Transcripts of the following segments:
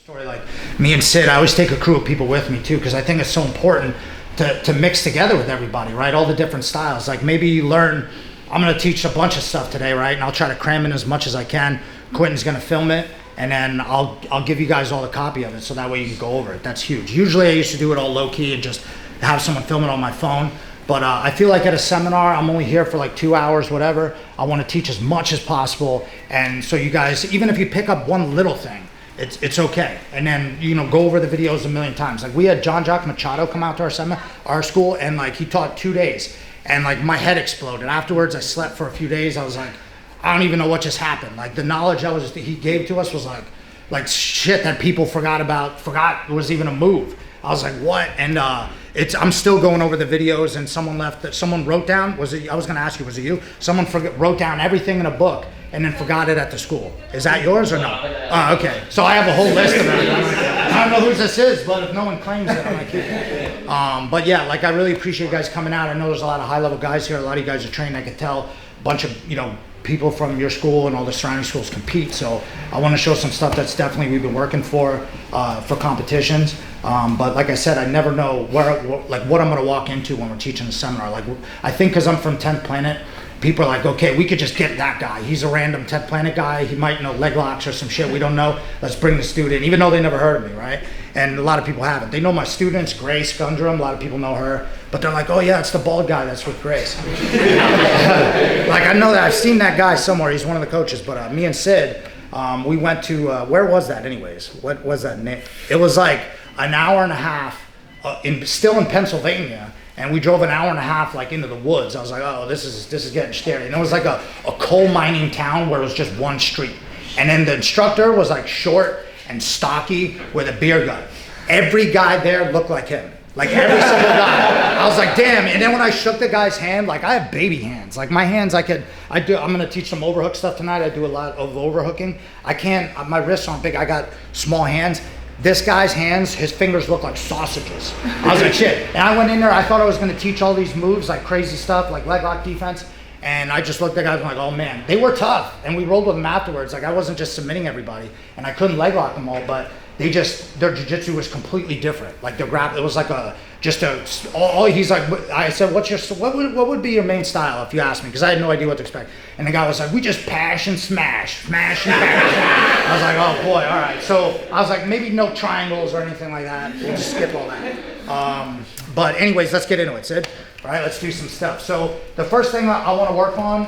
story, like me and Sid, I always take a crew of people with me too, because I think it's so important to mix together with everybody, right? All the different styles. Like maybe you learn, I'm going to teach a bunch of stuff today, right? And I'll try to cram in as much as I can. Quentin's going to film it, and then I'll give you guys all the copy of it, so that way you can go over it. That's huge. Usually I used to do it all low key and just have someone film it on my phone. But I feel like at a seminar, I'm only here for like 2 hours, whatever. I want to teach as much as possible. And so you guys, even if you pick up one little thing, it's okay. And then, you know, go over the videos a million times. Like we had John Jacques Machado come out to our school, and like he taught 2 days, and like my head exploded. Afterwards, I slept for a few days. I was like, I don't even know what just happened. Like the knowledge he gave to us was like shit that people forgot was even a move. I was like, what? And I'm still going over the videos, and someone wrote down, I was gonna ask you, was it you? Someone wrote down everything in a book and then forgot it at the school. Is that yours or no? Oh, okay. So I have a whole list of it. I don't know whose this is, but if no one claims it, I'm like, keep it. But yeah, like I really appreciate you guys coming out. I know there's a lot of high level guys here. A lot of you guys are trained. I could tell a bunch of, you know, people from your school and all the surrounding schools compete. So I want to show some stuff that's definitely we've been working for competitions. But like I said, I never know what I'm going to walk into when we're teaching a seminar. Like I think because I'm from 10th Planet, people are like, okay, we could just get that guy. He's a random 10th Planet guy. He might know leg locks or some shit we don't know. Let's bring the student, even though they never heard of me, right? And a lot of people haven't. They know my students, Grace Gundrum. A lot of people know her. But they're like, oh yeah, it's the bald guy that's with Grace. Like I know that I've seen that guy somewhere. He's one of the coaches. But me and Sid, we went to, where was that anyways? What was that name? It was like an hour and a half, still in Pennsylvania. And we drove an hour and a half like into the woods. I was like, oh, this is getting scary. And it was like a coal mining town where it was just one street. And then the instructor was like short and stocky with a beer gut. Every guy there looked like him. Like every single guy. I was like, damn. And then when I shook the guy's hand, like I have baby hands. Like my hands, I'm gonna teach some overhook stuff tonight. I do a lot of overhooking. My wrists aren't big. I got small hands. This guy's hands, his fingers look like sausages. I was like, shit. And I went in there, I thought I was gonna teach all these moves, like crazy stuff, like leg lock defense. And I just looked at the guys and like, oh man, they were tough. And we rolled with them afterwards. Like I wasn't just submitting everybody, and I couldn't leg lock them all, but their jiu-jitsu was completely different. Like it was like he's like, I said, what would be your main style if you asked me? Because I had no idea what to expect. And the guy was like, we just pash and smash and pash. I was like, oh boy, all right. So I was like, maybe no triangles or anything like that. We'll just skip all that. But anyways, let's get into it, Sid. All right, let's do some stuff. So the first thing I want to work on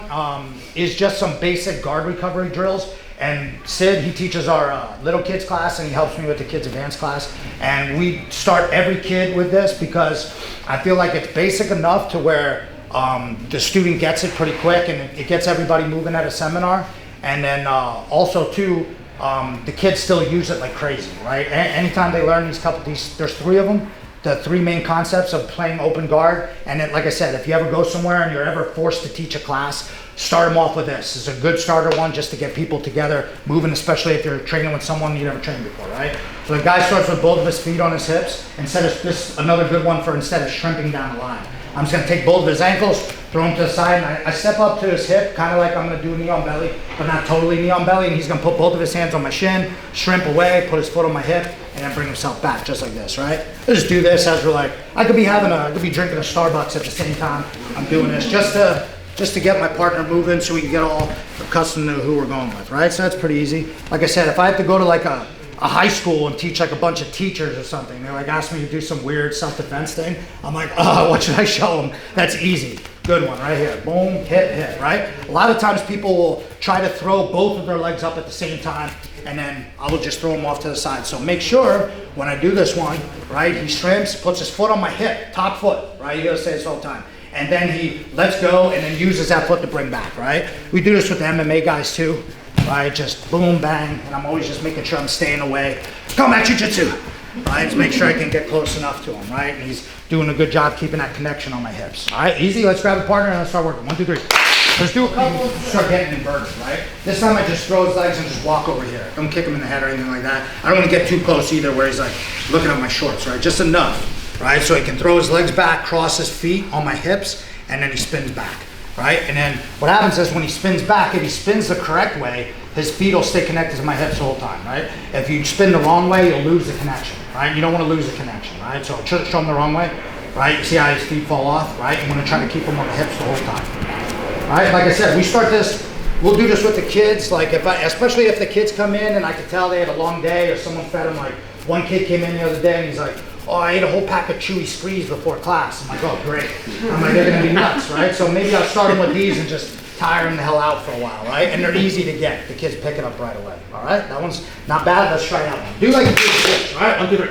is just some basic guard recovery drills. And Sid, he teaches our little kids class, and he helps me with the kids advanced class. And we start every kid with this because I feel like it's basic enough to where the student gets it pretty quick, and it gets everybody moving at a seminar. And then also too, the kids still use it like crazy, right? Anytime they learn there's 3 of them. The 3 main concepts of playing open guard. And then, like I said, if you ever go somewhere and you're ever forced to teach a class, start them off with this. It's a good starter one just to get people together, moving, especially if you're training with someone you never trained before, right? So the guy starts with both of his feet on his hips. Another good one for instead of shrimping down the line. I'm just gonna take both of his ankles, throw him to the side, and I step up to his hip, kind of like I'm gonna do knee on belly, but not totally knee on belly, and he's gonna put both of his hands on my shin, shrimp away, put his foot on my hip, and then bring himself back, just like this, right? Let's just do this as we're like, I could be drinking a Starbucks at the same time I'm doing this, just to get my partner moving so we can get all accustomed to who we're going with, right? So that's pretty easy. Like I said, if I have to go to like a high school and teach like a bunch of teachers or something, they like ask me to do some weird self-defense thing, I'm like, oh, what should I show them? That's easy. Good one right here. Boom, hit, right? A lot of times people will try to throw both of their legs up at the same time, and then I will just throw them off to the side. So make sure when I do this one, right, he shrimps, puts his foot on my hip, top foot, right? You gotta say this all the time. And then he lets go and then uses that foot to bring back, right? We do this with the MMA guys too, right? Just boom, bang, and I'm always just making sure I'm staying away. Combat jiu-jitsu, right? Just make sure I can get close enough to him, right? And he's doing a good job keeping that connection on my hips. All right, easy, let's grab a partner and let's start working. 1, 2, 3. Let's do a couple, start getting inverted, right? This time I just throw his legs and just walk over here. Don't kick him in the head or anything like that. I don't want to get too close either where he's like looking at my shorts, right? Just enough, right? So he can throw his legs back, cross his feet on my hips, and then he spins back, right? And then what happens is when he spins back, if he spins the correct way, his feet will stay connected to my hips the whole time, right? If you spin the wrong way, you'll lose the connection, right? You don't want to lose the connection, right? So show him the wrong way, right? You see how his feet fall off, right? I'm gonna try to keep him on the hips the whole time. All right, like I said, we start this, we'll do this with the kids, like especially if the kids come in and I can tell they had a long day or someone fed them, like one kid came in the other day and he's like, oh, I ate a whole pack of Chewy Sprees before class. I'm like, oh, great. I'm like, they're gonna be nuts, right? So maybe I'll start them with these and just tire them the hell out for a while, right? And they're easy to get. The kids pick it up right away, all right? That one's not bad. Let's try that one. Do like a switch, all right? 1, 2, 3.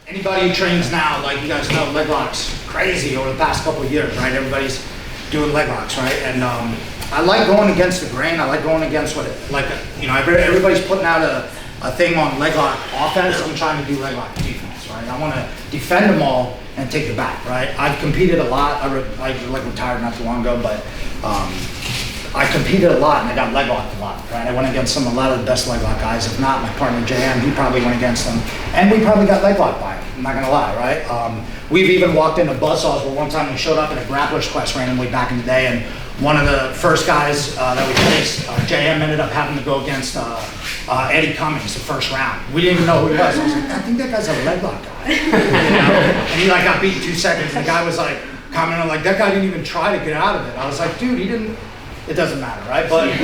Anybody who trains now, like you guys know, leg locks, crazy over the past couple of years, right? Everybody's doing leg locks, right? And I like going against the grain. I like going against what it, like, you know, everybody's putting out a thing on leg lock offense. I'm trying to do leg lock defense, right? I want to defend them all and take the back, right? I've competed a lot. I retired not too long ago, but I competed a lot and I got leg locked a lot, right? I went against a lot of the best leg lock guys. If not, my partner JM, he probably went against them. And we probably got leg locked by him, I'm not gonna lie, right? We've even walked into buzzsaws where one time we showed up at a grappler's quest randomly back in the day, and one of the first guys that we faced, JM ended up having to go against Eddie Cummings the first round. We didn't even know who he was. I was like, I think that guy's a leg lock guy. You know? And he like got beat in 2 seconds. And the guy was like commenting like, that guy didn't even try to get out of it. I was like, dude, he didn't. It doesn't matter, right? But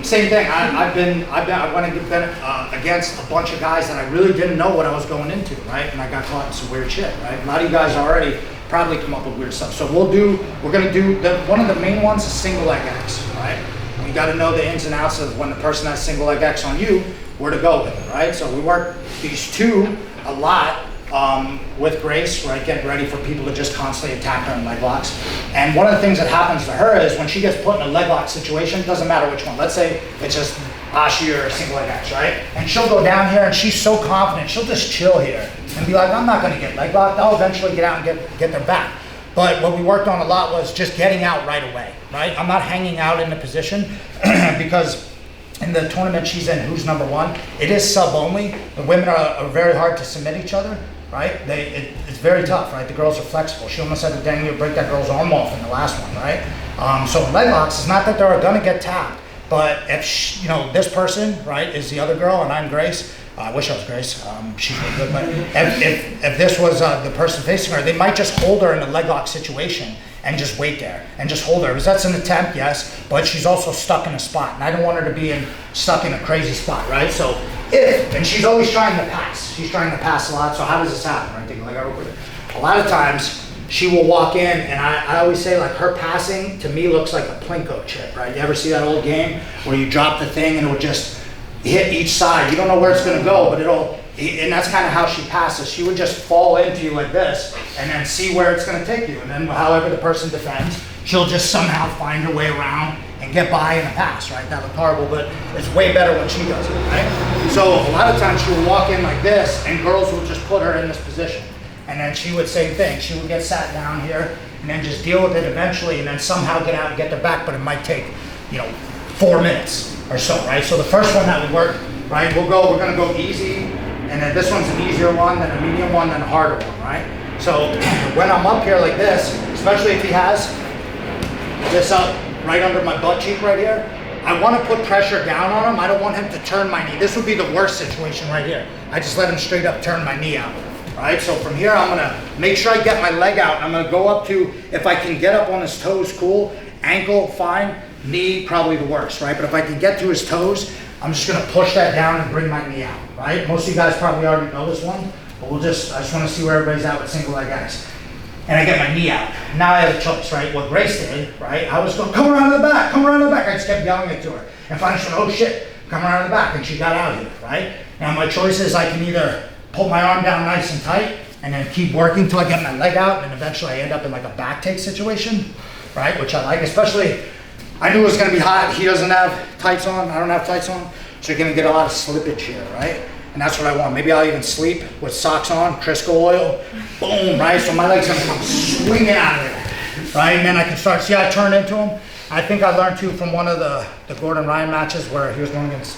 same thing. I went against a bunch of guys that I really didn't know what I was going into, right? And I got caught in some weird shit, right? A lot of you guys already probably come up with weird stuff. So we're gonna do one of the main ones is single leg X, right? You got to know the ins and outs of when the person has single leg X on you, where to go with it, right? So we work these two a lot with Grace, right? Getting ready for people to just constantly attack her in leg locks. And one of the things that happens to her is when she gets put in a leg lock situation, doesn't matter which one. Let's say it's just Ashi or single leg X, right? And she'll go down here and she's so confident, she'll just chill here and be like, I'm not going to get leg locked. I'll eventually get out and get their back. But what we worked on a lot was just getting out right away, right? I'm not hanging out in the position because in the tournament she's in, who's number one, it is sub only. The women are very hard to submit each other, right? It's very tough, right? The girls are flexible. She almost had to dang near break that girl's arm off in the last one, right? So leg locks, it's not that they're gonna get tapped, but if she, you know, this person, right, is the other girl and I'm Grace, I wish I was Grace, she's really good, but if this was the person facing her, they might just hold her in a leg lock situation and just wait there and just hold her. Because that's an attempt, yes, but she's also stuck in a spot. And I don't want her to be stuck in a crazy spot, right? So and she's always trying to pass. She's trying to pass a lot. So how does this happen, right? Take a leg out real quick. A lot of times she will walk in and I always say like her passing to me looks like a Plinko chip, right? You ever see that old game where you drop the thing and it'll just hit each side? You don't know where it's gonna go, but and that's kind of how she passes. She would just fall into you like this and then see where it's gonna take you. And then however the person defends, she'll just somehow find her way around and get by in a pass, right? That looked horrible, but it's way better when she does it, right? So a lot of times she will walk in like this and girls will just put her in this position. And then she would, same thing, she would get sat down here and then just deal with it eventually and then somehow get out and get their back, but it might take, 4 minutes or so, right? So the first one that we work, right, we're gonna go easy, and then this one's an easier one, then a medium one, then a harder one, right? So when I'm up here like this, especially if he has this up right under my butt cheek right here, I want to put pressure down on him. I don't want him to turn my knee. This would be the worst situation right here. I just let him straight up turn my knee out, right? So from here, I'm gonna make sure I get my leg out. And I'm gonna go up to, if I can get up on his toes, cool. Ankle, fine. Knee, probably the worst, right? But if I can get to his toes, I'm just gonna push that down and bring my knee out, right? Most of you guys probably already know this one, but I just wanna see where everybody's at with single leg X. And I get my knee out. Now I have a choice, right? What Grace did, right? I was going, come around to the back, come around to the back. I just kept yelling it to her. And finally she went, oh shit, come around to the back. And she got out here, right? Now my choice is I can either pull my arm down nice and tight and then keep working till I get my leg out and eventually I end up in like a back take situation, right? Which I like, especially, I knew it was gonna be hot. He doesn't have tights on, I don't have tights on. So you're gonna get a lot of slippage here, right? And that's what I want. Maybe I'll even sleep with socks on, Crisco oil, boom, right? So my leg's gonna come swinging out of there, right? And then I can start, see how I turn into him? I think I learned too from one of the Gordon Ryan matches where he was going against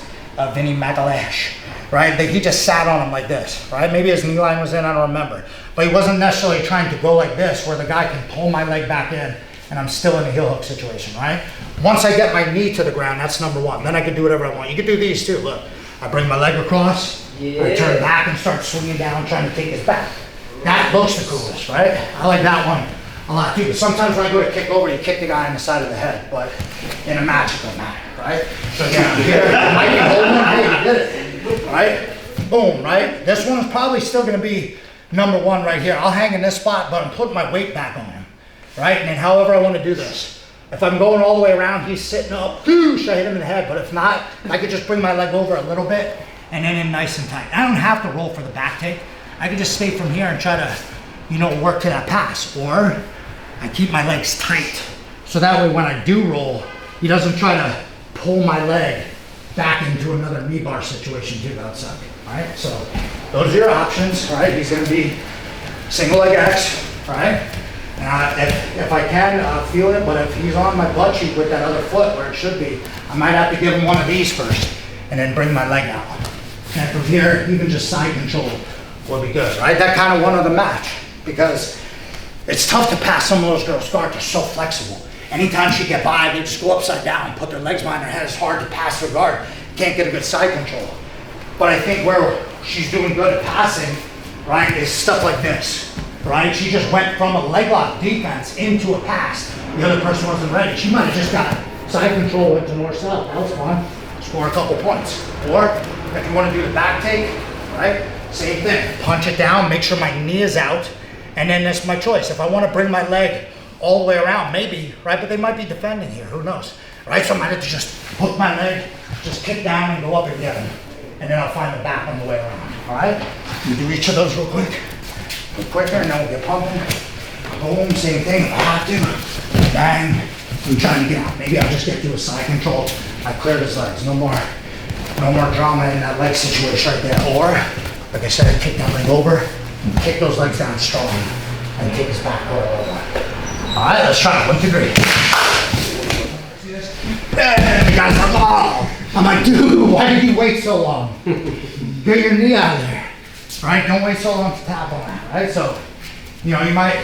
Vinny Magalash, right? He just sat on him like this, right? Maybe his knee line was in, I don't remember. But he wasn't necessarily trying to go like this where the guy can pull my leg back in and I'm still in a heel hook situation, right? Once I get my knee to the ground, that's number one. Then I can do whatever I want. You can do these too, look. I bring my leg across, I turn back and start swinging down, trying to take his back. That looks the coolest, right? I like that one a lot too. But sometimes when I go to kick over, you kick the guy in the side of the head, but in a match it doesn't matter, right? So yeah, here, I might be holding him, hey, you did it, right? Boom, right? This one is probably still gonna be number one right here. I'll hang in this spot, but I'm putting my weight back on him, right? And then however I wanna do this. If I'm going all the way around, he's sitting up, should I hit him in the head? But if not, I could just bring my leg over a little bit and then in nice and tight. I don't have to roll for the back take. I can just stay from here and try to, you know, work to that pass. Or I keep my legs tight. So that way when I do roll, he doesn't try to pull my leg back into another knee bar situation too outside, right? So those are your options, right? He's gonna be single leg X, right? And if I can, feel it, but if he's on my butt cheek with that other foot where it should be, I might have to give him one of these first and then bring my leg out. And from here, even just side control will be good, right? That kind of won of the match because it's tough to pass some of those girls' guards. They're so flexible. Anytime she get by, they just go upside down, put their legs behind their head. It's hard to pass their guard. Can't get a good side control. But I think where she's doing good at passing, right, is stuff like this, right? She just went from a leg lock defense into a pass. The other person wasn't ready. She might have just got side control into north-south. That was fun. Score a couple points. Or if you want to do the back take, right, same thing. Punch it down, make sure my knee is out, and then that's my choice. If I want to bring my leg all the way around, maybe, right? But they might be defending here, who knows, right? So I might have to just hook my leg, just kick down and go up and get him. And then I'll find the back on the way around, all right? You do each of those real quick. Go quicker, and then we'll get pumping. Boom, same thing, if I have to. Bang, I'm trying to get out. Maybe I'll just get to a side control. I cleared his legs, no more drama in that leg situation right there. Or, like I said, kick that leg over, and kick those legs down strong, and kick his back over. All right, let's try it. 1, 2, 3. See this? And the guy's like, oh. I'm like, dude, why did you wait so long? Get your knee out of there, right? Don't wait so long to tap on that, right? So, you know, you might,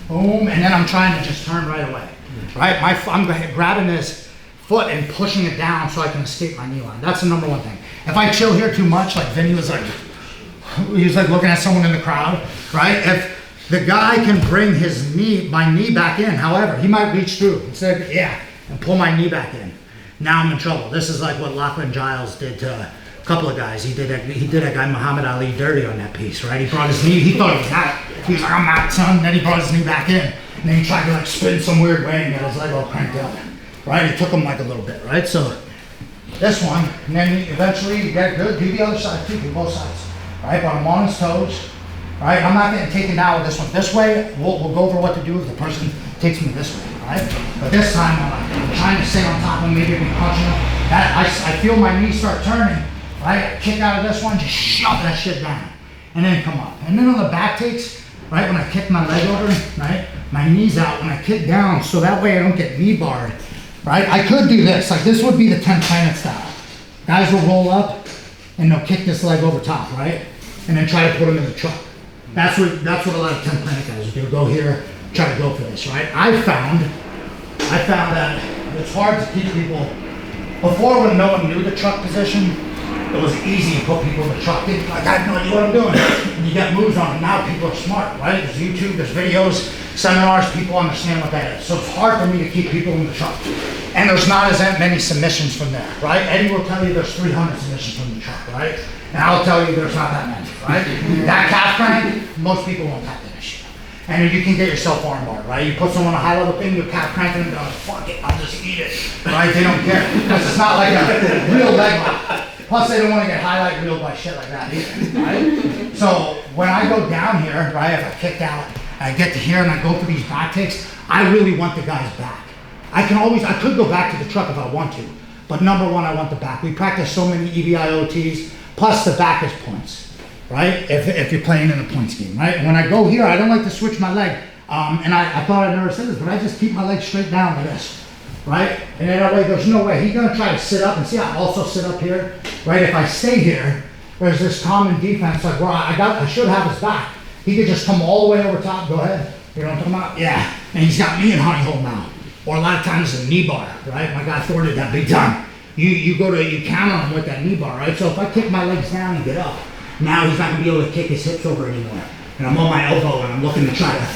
boom, and then I'm trying to just turn right away, right? I'm grabbing this foot and pushing it down so I can escape my knee line. That's the number one thing. If I chill here too much, like Vinny was like, he was like looking at someone in the crowd, right? If the guy can bring his knee, my knee back in, however, he might reach through and say, yeah, and pull my knee back in. Now I'm in trouble. This is like what Lachlan Giles did to a couple of guys. He did a guy Muhammad Ali dirty on that piece, right? He brought his knee, he thought he was out. He was like, I'm out, son. Then he brought his knee back in. And then he tried to like spin some weird way and get his leg all cranked up, right? It took him like a little bit, right? So this one, and then eventually you get good, do the other side too, do both sides, right? But I'm on his toes, right? I'm not getting taken down with this one. This way, we'll go over what to do if the person takes me this way, right? But this time, I'm trying to stay on top of him, maybe be punching him. I feel my knee start turning, right? Kick out of this one, just shove that shit down, and then come up. And then on the back takes, right, when I kick my leg over, right, my knee's out when I kick down, so that way I don't get knee barred, right? I could do this, like this would be the 10 planet style. Guys will roll up, and they'll kick this leg over top, right? And then try to put him in the truck. That's what a lot of 10 planet guys do. Go here, try to go for this, right? I found that it's hard to teach people. Before, when no one knew the truck position, it was easy to put people in the truck. Like, I have no idea what I'm doing. And you get moves on them. Now people are smart, right? There's YouTube, there's videos, seminars, people understand what that is. So it's hard for me to keep people in the truck. And there's not as many submissions from there, right? Eddie will tell you there's 300 submissions from the truck, right? And I'll tell you there's not that many, right? That calf crank, most people won't tap that shit. And you can get yourself armbarred, right? You put someone on a high level thing, you calf crank them, and they're like, fuck it, I'll just eat it, right? They don't care. Because it's not like a real leg lock. Plus, they don't want to get highlight reeled by shit like that either, right? So when I go down here, right, if I kick out, I get to here and I go for these back takes, I really want the guy's back. I could go back to the truck if I want to, but number one, I want the back. We practice so many EVIOTs, plus the back is points, right? If you're playing in a points game, right? And when I go here, I don't like to switch my leg. And I thought I never said this, but I just keep my leg straight down like this. Right? And then that way, there's no way. He's gonna try to sit up, and see, I also sit up here, right? If I stay here, there's this common defense, like where I should have his back. He could just come all the way over top, go ahead. You know what I'm talking about? Yeah. and he's got me in honey hole now. Or a lot of times a knee bar, right? My guy Thor did that big time. You counter him with that knee bar, right? So if I kick my legs down and get up, now he's not gonna be able to kick his hips over anymore. And I'm on my elbow and I'm looking to try to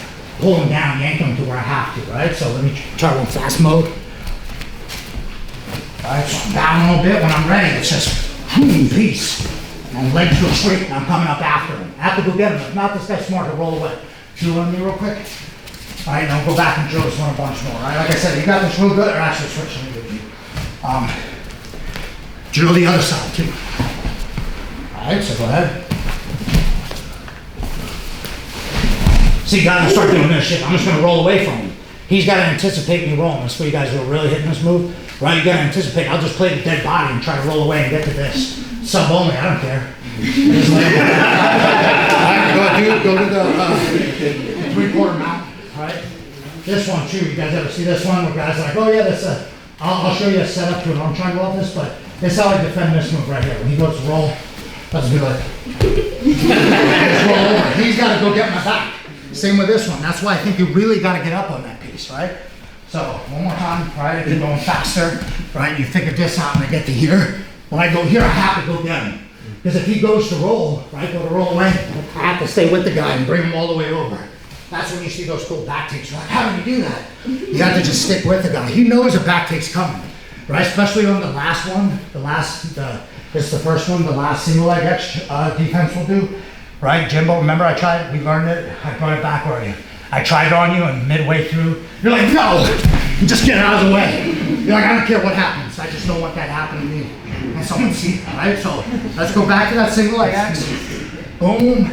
pull him down, yank him to where I have to, right? So let me try one fast mode. All right, so I'm down a little bit. When I'm ready, it's just boom, peace. And legs go straight and I'm coming up after him. I have to go get him. If not, this guy's smart to roll away. Drill on me real quick. All right, now go back and drill this one a bunch more, right? Like I said, you got this real good, or actually switching with you. Drill the other side too. All right, so go ahead. See, you gotta start doing this shit. I'm just gonna roll away from him. He's gotta anticipate me rolling. That's for you guys who are really hitting this move, right? You gotta anticipate. I'll just play the dead body and try to roll away and get to this. Sub only, I don't care. All right, go to the 3/4 mount. Right? This one too, you guys ever see this one where guys are like, oh yeah, that's I'll show you a setup to an arm triangle off this, but this is how I defend this move right here. When he goes to roll, let's be like, just roll over. He's got to go get my back. Same with this one. That's why I think you really got to get up on that piece, right? So one more time, right? If you're going faster, right? You figure this out and I get to here. When I go here, I have to go get him. Because if he goes to roll, right, go to roll away, I have to stay with the guy and bring him all the way over. That's when you see those cool back takes. You're like, how do you do that? You have to just stick with the guy. He knows a back take's coming, right? Especially on the last one, this is the first one, the last single leg X defense we'll do, right? Jimbo, remember I tried, we learned it, I brought it back already. I tried it on you and midway through, you're like, no, just get out of the way. You're like, I don't care what happens. I just don't want that to happen to me. And someone see, all right? So let's go back to that single leg X. Boom.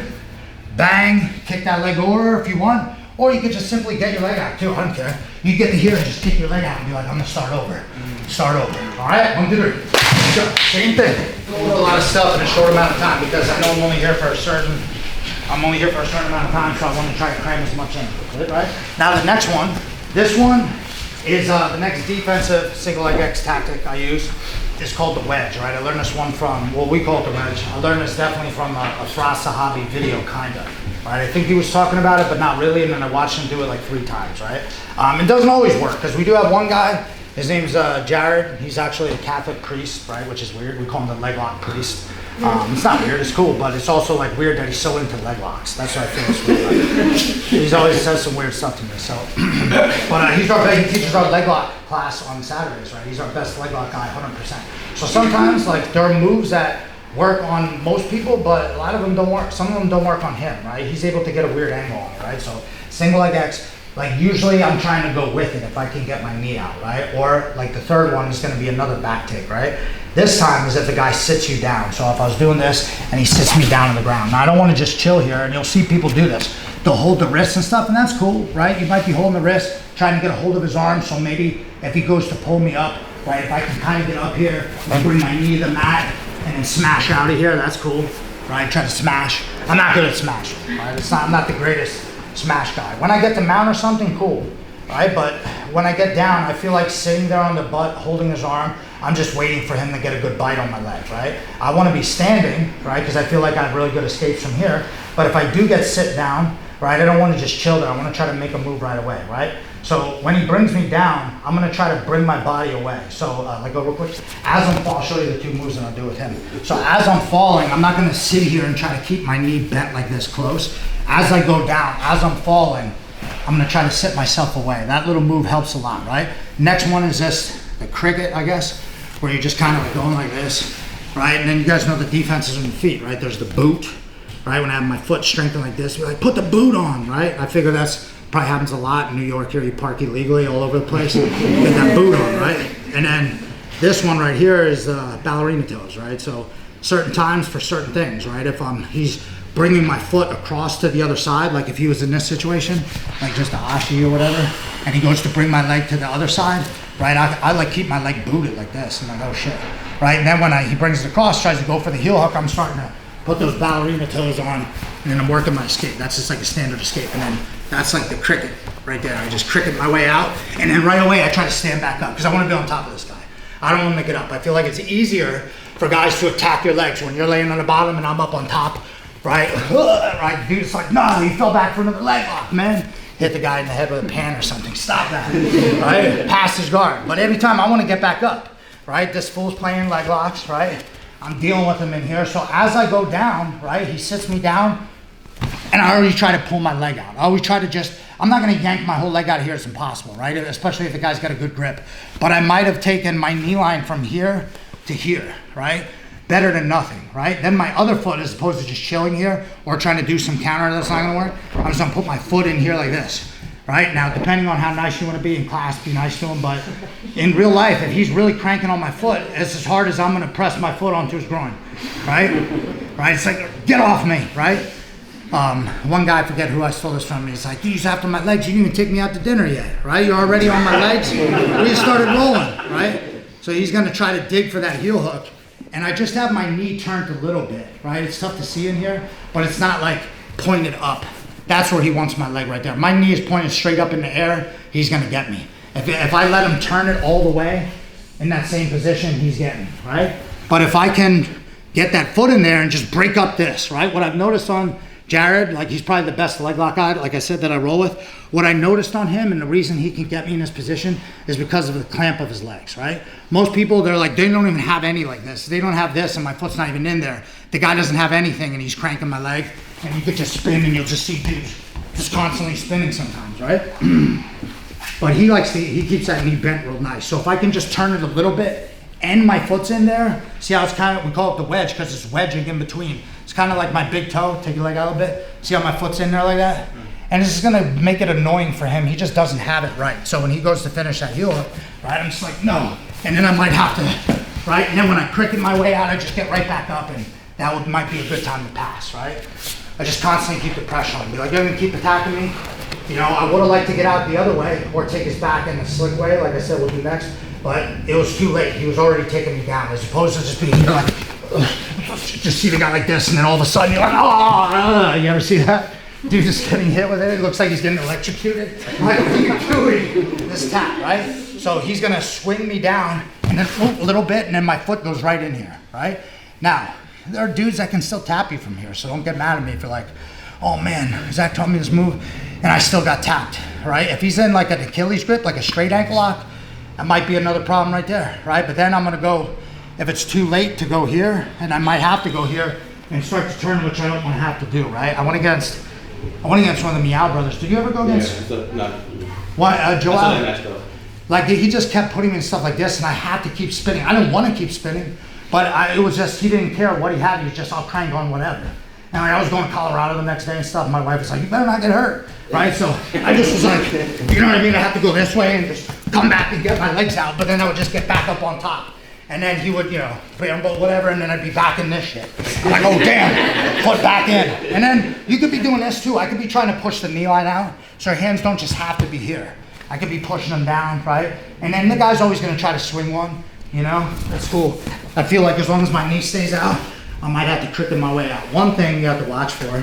Bang, kick that leg over if you want, or you could just simply get your leg out too, I don't care. You get to here and just kick your leg out and be like, I'm gonna start over. Start over, all right? 1, 2, 3. Same thing. A lot of stuff in a short amount of time because I know I'm only here for a certain amount of time, so I want to try to cram as much in, right? Now the next one, this one is the next defensive single leg X tactic I use. It's called the wedge, right? I learned this one from, well, we call it the wedge. I learned this definitely from a Frost Sahabi video, kind of, right? I think he was talking about it, but not really, and then I watched him do it like 3 times, right? It doesn't always work, because we do have one guy, his name's Jared. He's actually a Catholic priest, right? Which is weird. We call him the Leglock priest. It's not weird, it's cool, but it's also like weird that he's so into leg locks. That's what I feel is weird. He's always says some weird stuff to me, so. But he teaches our leg lock class on Saturdays, right? He's our best leg lock guy, 100%. So sometimes, like, there are moves that work on most people, but a lot of them don't work. Some of them don't work on him, right? He's able to get a weird angle on it, right? So single leg X, like usually I'm trying to go with it if I can get my knee out, right? Or like the third one is gonna be another back take, right? This time is if the guy sits you down. So if I was doing this and he sits me down on the ground. Now I don't wanna just chill here, and you'll see people do this. They'll hold the wrists and stuff, and that's cool, right? You might be holding the wrist, trying to get a hold of his arm, so maybe if he goes to pull me up, right? If I can kind of get up here and bring my knee to the mat and then smash out of here, that's cool, right? Try to smash. I'm not good at smashing, right? I'm not the greatest smash guy. When I get to mount or something, cool, right? But when I get down, I feel like sitting there on the butt, holding his arm, I'm just waiting for him to get a good bite on my leg, right? I want to be standing, right? Because I feel like I have really good escapes from here. But if I do get sit down, right, I don't want to just chill there. I want to try to make a move right away, right? So when he brings me down, I'm going to try to bring my body away. So like, go real quick. As I'm falling, I'll show you the 2 moves that I'll do with him. So as I'm falling, I'm not going to sit here and try to keep my knee bent like this close. As I go down, as I'm falling, I'm going to try to sit myself away. That little move helps a lot, right? Next one is this, the cricket, I guess, where you're just kind of like going like this, right? And then you guys know the defenses on your feet, right? There's the boot, right? When I have my foot strengthened like this, you're like, put the boot on, right? I figure that's probably happens a lot in New York here. You park illegally all over the place. Get that boot on, right? And then this one right here is ballerina toes, right? So certain times for certain things, right? If he's bringing my foot across to the other side, like if he was in this situation, like just a ashi or whatever, and he goes to bring my leg to the other side, right? I like keep my leg booted like this, and like, oh shit, right? And then when he brings it across, tries to go for the heel hook, I'm starting to put those ballerina toes on, and then I'm working my escape. That's just like a standard escape. And then that's like the cricket right there. I just cricket my way out, and then right away I try to stand back up because I want to be on top of this guy. I don't want to make it up. I feel like it's easier for guys to attack your legs when you're laying on the bottom and I'm up on top, right? Right, dude, it's like, no, he fell back for another leg lock, man. hit the guy in the head with a pan or something. Stop that, right? Pass his guard. But every time I want to get back up, right? This fool's playing leg locks, right? I'm dealing with him in here. So as I go down, right, he sits me down, and I already try to pull my leg out. I always try to just, I'm not gonna yank my whole leg out of here, it's impossible, right? Especially if the guy's got a good grip. But I might have taken my knee line from here to here, right? Better than nothing, right? Then my other foot, as opposed to just chilling here or trying to do some counter that's not gonna work, I'm just gonna put my foot in here like this, right? Now, depending on how nice you wanna be in class, be nice to him, but in real life, if he's really cranking on my foot, it's as hard as I'm gonna press my foot onto his groin, right? Right, it's like, get off me, right? One guy, I forget who I stole this from, he's like, he's after my legs, you didn't even take me out to dinner yet, right? You're already on my legs? We just started rolling, right? So he's gonna try to dig for that heel hook, and I just have my knee turned a little bit, right? It's tough to see in here, but it's not like pointed up. That's where he wants my leg right there. My knee is pointed straight up in the air, he's gonna get me. If I let him turn it all the way in that same position, he's getting me, right? But if I can get that foot in there and just break up this, right? What I've noticed on Jared, like he's probably the best leg lock guy, like I said, that I roll with. What I noticed on him, and the reason he can get me in this position, is because of the clamp of his legs, right? Most people, they're like, they don't even have any like this. They don't have this, and my foot's not even in there. The guy doesn't have anything, and he's cranking my leg, and you could just spin, and you'll just see dudes just constantly spinning sometimes, right? But he keeps that knee bent real nice. So if I can just turn it a little bit, and my foot's in there, see how it's kind of, we call it the wedge, because it's wedging in between. It's kind of like my big toe, take your leg out a bit. See how my foot's in there like that? And this is gonna make it annoying for him. He just doesn't have it right. So when he goes to finish that heel hook, right, I'm just like, no. And then I might have to, right? And then when I cricket my way out, I just get right back up, and that might be a good time to pass, right? I just constantly keep the pressure on me. Like, you're gonna keep attacking me. You know, I would've liked to get out the other way or take his back in the slick way, like I said, we'll do next. But it was too late. He was already taking me down, as opposed to just being here like, just see the guy like this, and then all of a sudden you're like, oh, you ever see that? Dude just getting hit with it. It looks like he's getting electrocuted. Like, what are you doing? This tap, right? So he's gonna swing me down, and then a little bit, and then my foot goes right in here, right? Now, there are dudes that can still tap you from here, so don't get mad at me if you're like, oh man, Zach taught me this move, and I still got tapped, right? If he's in like an Achilles grip, like a straight ankle lock, that might be another problem right there, right? But then I'm gonna go, if it's too late to go here, and I might have to go here and start to turn, which I don't want to have to do, right? I went against one of the Meow brothers. Did you ever go against? Yeah, no. What, Joel? Like, he just kept putting me in stuff like this, and I had to keep spinning. I didn't want to keep spinning, but it was just, he didn't care what he had. He was just, I'll crank on whatever. And I was going to Colorado the next day and stuff. My wife was like, you better not get hurt, right? So I just was like, you know what I mean? I have to go this way and just come back and get my legs out, but then I would just get back up on top. And then he would, you know, whatever, and then I'd be back in this shit. Like, oh damn, foot back in. And then you could be doing this too. I could be trying to push the knee line out, so your hands don't just have to be here. I could be pushing them down, right? And then the guy's always gonna try to swing one, you know? That's cool. I feel like as long as my knee stays out, I might have to cricket my way out. One thing you have to watch for,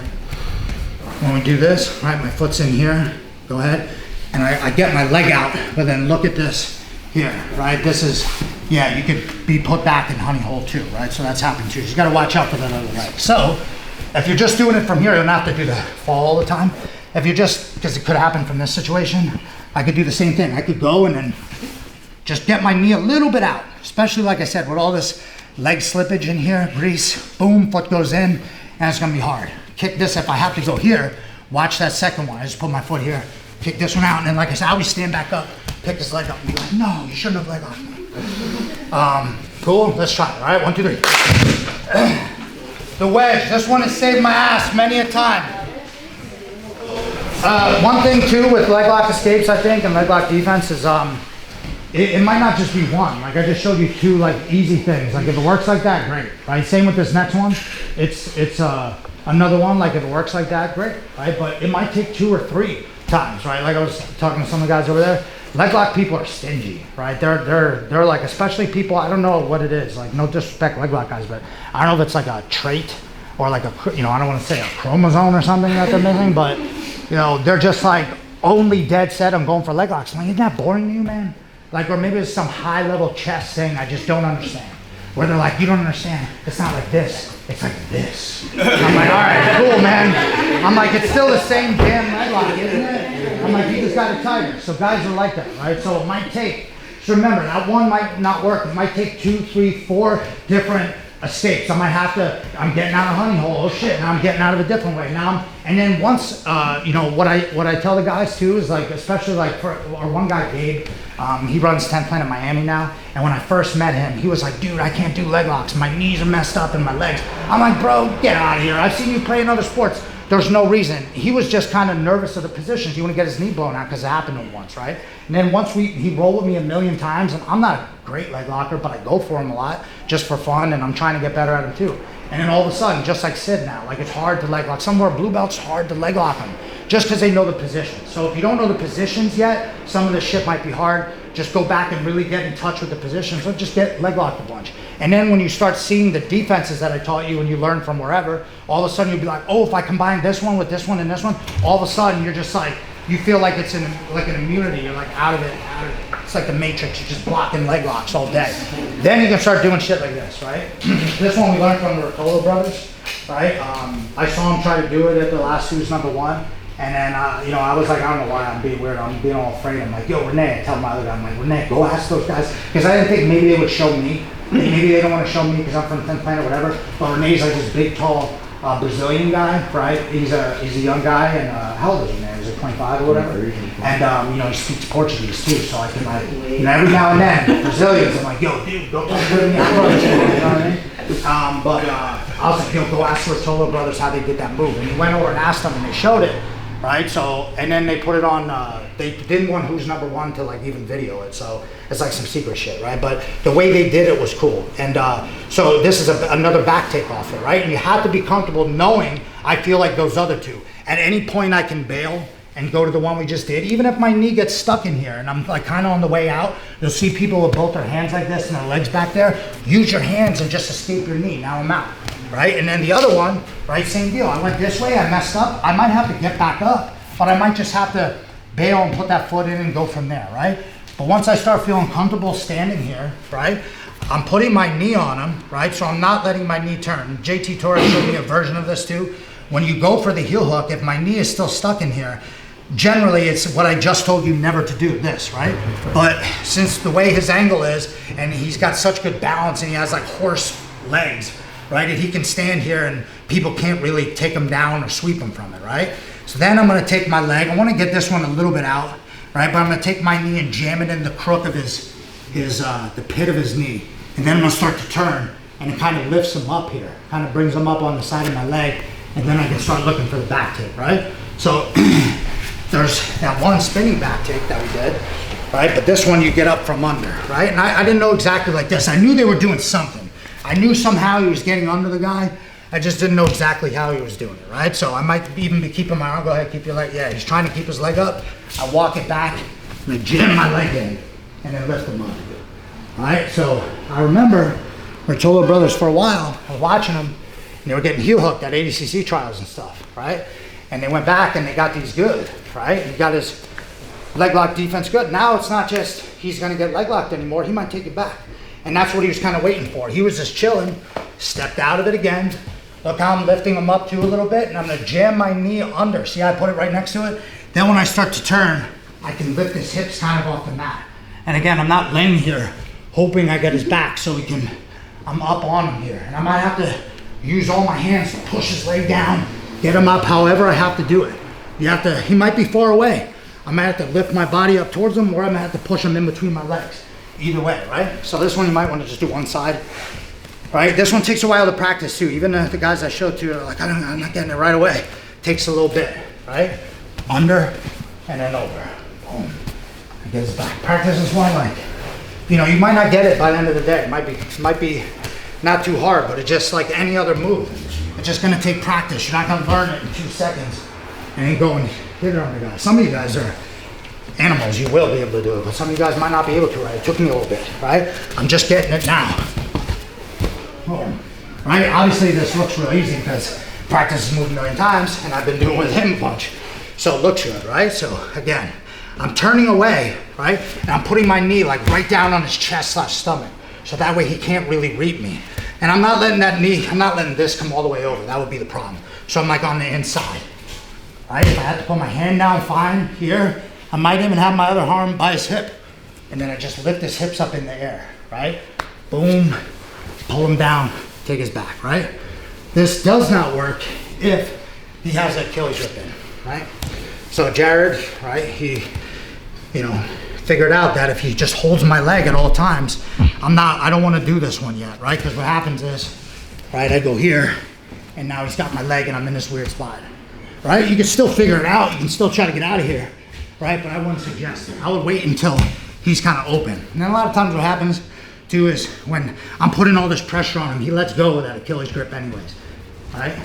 when we do this, right, my foot's in here, go ahead, and I get my leg out, but then look at this here, right? This is, yeah, you could be put back in honey hole too, right? So that's happening too. So you gotta watch out for that other leg. So, if you're just doing it from here, you don't have to do the fall all the time. If you're just, because it could happen from this situation, I could do the same thing. I could go and then just get my knee a little bit out, especially like I said, with all this leg slippage in here, grease, boom, foot goes in, and it's gonna be hard. Kick this, if I have to go here, watch that second one. I just put my foot here, kick this one out, and then like I said, I always stand back up, pick this leg up, and be like, no, you shouldn't have leg off. Cool, let's try it, all right? 1, 2, 3. The wedge, this one has saved my ass many a time. One thing too with Leglock Escapes, I think, and Leglock defense is, it might not just be one. Like, I just showed you 2 like easy things. Like, if it works like that, great, right? Same with this next one. It's another one. Like, if it works like that, great, right? But it might take 2 or 3 times, right? Like I was talking to some of the guys over there. Leglock people are stingy, right? They're like, especially people, I don't know what it is. Like, no disrespect, Leglock guys, but I don't know if it's like a trait or like a, you know, I don't want to say a chromosome or something that they're missing, but you know, they're just like only dead set on going for leg locks. I'm like, isn't that boring to you, man? Like, or maybe it's some high level chess thing I just don't understand. Where they're like, you don't understand, it's not like this, it's like this. I'm like, all right, cool, man. I'm like, it's still the same damn leg lock, isn't it? I'm like, you just got it tighter. So guys are like that, right? So it might take, so remember, that one might not work. It might take 2, 3, 4 different escapes. I might have to, I'm getting out of honey hole, oh shit, now I'm getting out of a different way. And then once, you know, what I tell the guys too is like, especially like for, or one guy, Gabe, he runs 10th Planet Miami now. And when I first met him, he was like, dude, I can't do leg locks. My knees are messed up and my legs. I'm like, bro, get out of here. I've seen you play in other sports. There's no reason. He was just kind of nervous of the positions. He wouldn't get his knee blown out because it happened to him once, right? And then once he rolled with me a million times, and I'm not a great leg locker, but I go for him a lot just for fun, and I'm trying to get better at him too. And then all of a sudden, just like Sid now, like it's hard to leg lock. Some of our blue belts, hard to leg lock them just because they know the positions. So if you don't know the positions yet, some of the shit might be hard. Just go back and really get in touch with the positions, or just get leg locked a bunch. And then when you start seeing the defenses that I taught you and you learn from wherever, all of a sudden you'll be like, oh, if I combine this one with this one and this one, all of a sudden you're just like, you feel like it's in like an immunity. You're like out of it. It's like the Matrix. You're just blocking leg locks all day. Then you can start doing shit like this, right? This one we learned from the Rotolo brothers, right? I saw him try to do it at the last Who's Number One. And then, you know, I was like, I don't know why I'm being weird. I'm being all afraid. I'm like, yo, Renee. I tell my other guy, I'm like, Renee, go ask those guys. Because I didn't think maybe they would show me. Maybe they don't want to show me because I'm from 10th Planet or whatever. But Renee's like this big, tall Brazilian guy, right? He's a young guy. And how old is he, man? He's like 25 or whatever. And, you know, he speaks Portuguese too. So I can, like, you know, every now and then, Brazilians, I'm like, yo, dude, go talk to me. You know what I mean? But I was like, yo, go ask the Rotolo brothers how they did that move. And he went over and asked them, and they showed it. Right, so, and then they put it on, they didn't want Who's Number One to like even video it, so it's like some secret shit, right? But the way they did it was cool. And so this is another back take off it, right? And you have to be comfortable knowing, I feel like those other two. At any point I can bail and go to the one we just did, even if my knee gets stuck in here and I'm like kind of on the way out, you'll see people with both their hands like this and their legs back there. Use your hands and just escape your knee, now I'm out. Right, and then the other one, right, same deal. I went this way, I messed up. I might have to get back up, but I might just have to bail and put that foot in and go from there, right? But once I start feeling comfortable standing here, right, I'm putting my knee on him, right? So I'm not letting my knee turn. JT Torres showed me a version of this too. When you go for the heel hook, if my knee is still stuck in here, generally it's what I just told you never to do, this, right? But since the way his angle is, and he's got such good balance and he has like horse legs, right? And he can stand here and people can't really take him down or sweep him from it, right? So then I'm gonna take my leg. I wanna get this one a little bit out, right? But I'm gonna take my knee and jam it in the crook of the pit of his knee. And then I'm gonna start to turn and it kind of lifts him up here. Kind of brings him up on the side of my leg. And then I can start looking for the back take, right? So there's that one spinning back take that we did, right? But this one you get up from under, right? And I didn't know exactly like this. I knew they were doing something. I knew somehow he was getting under the guy. I just didn't know exactly how he was doing it, right? So I might even be keeping my arm, go ahead, keep your leg. Yeah, he's trying to keep his leg up. I walk it back and I jam my leg in and then lift him up. All right, so I remember Rotolo brothers for a while, I was watching them, and they were getting heel hooked at ADCC trials and stuff, right? And they went back and they got these good, right? He got his leg lock defense good. Now it's not just he's gonna get leg locked anymore, he might take it back. And that's what he was kind of waiting for. He was just chilling, stepped out of it again. Look how I'm lifting him up too a little bit, and I'm gonna jam my knee under. See how I put it right next to it? Then when I start to turn, I can lift his hips kind of off the mat. And again, I'm not laying here hoping I get his back so he can, I'm up on him here. And I might have to use all my hands to push his leg down, get him up however I have to do it. You have to, he might be far away. I might have to lift my body up towards him, or I might have to push him in between my legs. Either way, right? So this one you might want to just do one side, right? This one takes a while to practice too. Even the guys I showed to are like, I'm not getting it right away. Takes a little bit, right? Under and then over. Boom. And get his back. Practice this one like, you know, you might not get it by the end of the day. It might be not too hard, but it's just like any other move. It's just gonna take practice. You're not gonna learn it in 2 seconds and then go and hit it on the guy. Some of you guys are animals, you will be able to do it, but some of you guys might not be able to, right? It took me a little bit, right? I'm just getting it now. Oh, right? Obviously this looks real easy because practice has moved a million times and I've been doing it with him a bunch. So it looks good, right? So again, I'm turning away, right? And I'm putting my knee like right down on his chest/stomach. So that way he can't really reap me. And I'm not letting that knee, I'm not letting this come all the way over. That would be the problem. So I'm like on the inside, right? If I had to put my hand down fine here, I might even have my other arm by his hip. And then I just lift his hips up in the air, right? Boom, pull him down, take his back, right? This does not work if he has that Achilles grip in, right? So Jared, right, he, you know, figured out that if he just holds my leg at all times, I don't want to do this one yet, right? Because what happens is, right, I go here, and now he's got my leg and I'm in this weird spot, right? You can still figure it out. You can still try to get out of here, right? But I wouldn't suggest it. I would wait until he's kind of open. And then a lot of times what happens too is when I'm putting all this pressure on him, he lets go of that Achilles grip anyways, all right?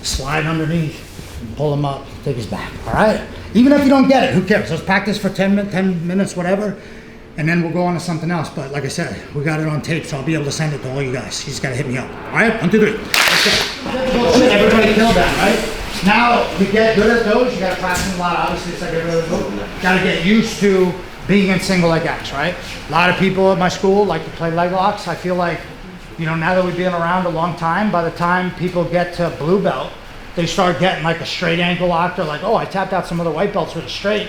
Slide underneath, and pull him up, take his back, all right? Even if you don't get it, who cares? Let's practice for 10 minutes, whatever, and then we'll go on to something else. But like I said, we got it on tape, so I'll be able to send it to all you guys. You just gotta hit me up, all right? 1, 2, 3. Okay. Everybody killed that, right? Now, to get good at those, you gotta practice a lot. Obviously, it's like every other move. Gotta get used to being in single leg X, right? A lot of people at my school like to play leg locks. I feel like, you know, now that we've been around a long time, by the time people get to blue belt, they start getting like a straight ankle lock. They're like, oh, I tapped out some other white belts with a straight.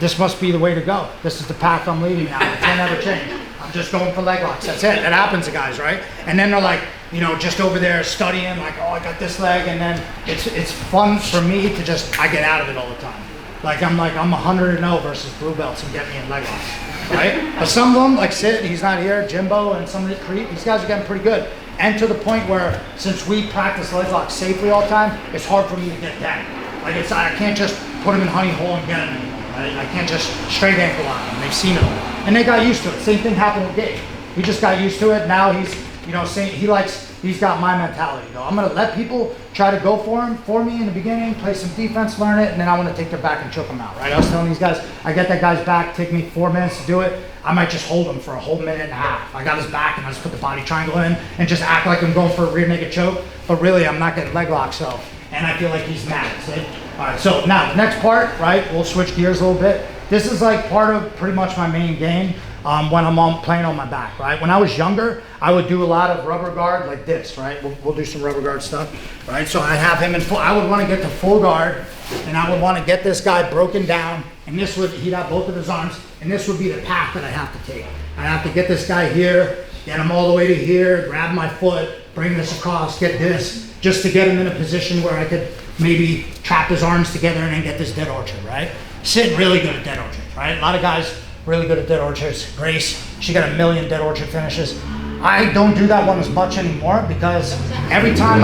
This must be the way to go. This is the path I'm leading now. It can't ever change. I'm just going for leg locks. That's it. That happens to guys, right? And then they're like, you know, just over there studying, like, oh, I got this leg. And then it's fun for me to just, I get out of it all the time. I'm 100-0 versus blue belts and get me in leg locks, right? But some of them, like Sid, he's not here, Jimbo, and some of the Creep, these guys are getting pretty good. And to the point where, since we practice leg locks safely all the time, it's hard for me to get that. Like, I can't just put him in honey hole and get him anymore, right? I can't just straight ankle lock him. They've seen it all. And they got used to it. Same thing happened with Gabe. He just got used to it. Now he's, you know, he's got my mentality, though. I'm going to let people try to go for me in the beginning, play some defense, learn it, and then I want to take their back and choke them out, right? I was telling these guys, I get that guy's back, take me 4 minutes to do it. I might just hold him for a whole minute and a half. I got his back and I just put the body triangle in and just act like I'm going for a rear naked choke, but really I'm not getting leg locked, so, and I feel like he's mad, see? All right, so now the next part, right, we'll switch gears a little bit. This is like part of pretty much my main game when I'm playing on my back, right? When I was younger, I would do a lot of rubber guard like this, right? We'll do some rubber guard stuff, right? So I have him in full, I would want to get to full guard, and I would want to get this guy broken down, and this would, he'd have both of his arms, and this would be the path that I have to take. I have to get this guy here, get him all the way to here, grab my foot, bring this across, get this, just to get him in a position where I could maybe trap his arms together and then get this dead orchard, right? Sid really good at dead orchards, right? A lot of guys really good at dead orchards. Grace, she got a million dead orchard finishes. I don't do that one as much anymore because every time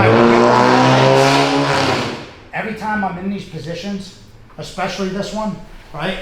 I'm in these positions, especially this one, right?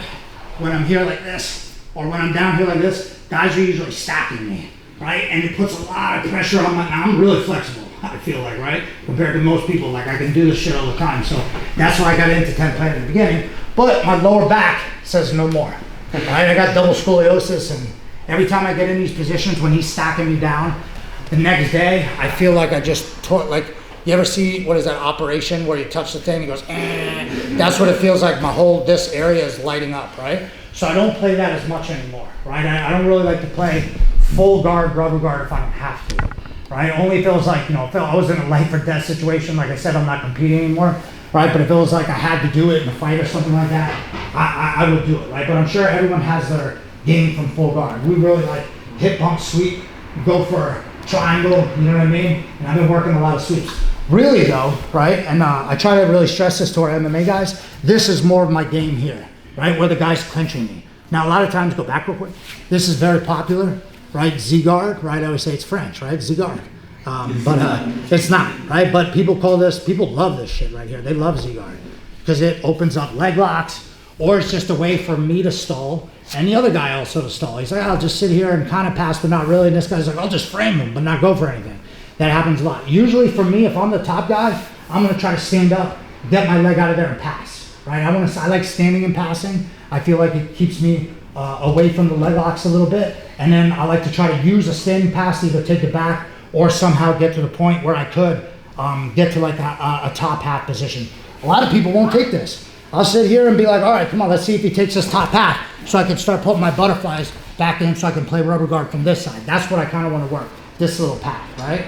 When I'm here like this, or when I'm down here like this, guys are usually stacking me, right? And it puts a lot of pressure on now I'm really flexible, I feel like, right? Compared to most people, like I can do this shit all the time. So that's why I got into 10 plane in the beginning. But my lower back says no more, right? I got double scoliosis, and every time I get in these positions when he's stacking me down, the next day, I feel like I just tore, like, you ever see, what is that operation where you touch the thing, it goes, eh. That's what it feels like. My whole, this area is lighting up, right? So I don't play that as much anymore, right? I don't really like to play full guard, rubber guard if I don't have to, right? Only if it was like, you know, if I was in a life or death situation, like I said, I'm not competing anymore, right? But if it was like I had to do it in a fight or something like that, I would do it, right? But I'm sure everyone has their game from full guard. We really like hip bump sweep, go for triangle, you know what I mean? And I've been working a lot of sweeps. Really though, right? And I try to really stress this to our MMA guys. This is more of my game here, right? Where the guy's clinching me. Now a lot of times, go back real quick. This is very popular, right? Z-guard, right? I always say it's French, right? Z-guard. But it's not, right? But people love this shit right here. They love Z-guard because it opens up leg locks, or it's just a way for me to stall and the other guy also to stall. He's like, I'll just sit here and kind of pass, but not really. And this guy's like, I'll just frame him, but not go for anything. That happens a lot. Usually for me, if I'm the top guy, I'm gonna try to stand up, get my leg out of there and pass, right? I like standing and passing. I feel like it keeps me away from the leg locks a little bit. And then I like to try to use a standing pass to either take it back or somehow get to the point where I could get to like a top half position. A lot of people won't take this. I'll sit here and be like, all right, come on, let's see if he takes this top half so I can start putting my butterflies back in so I can play rubber guard from this side. That's what I kind of want to work, this little path, right?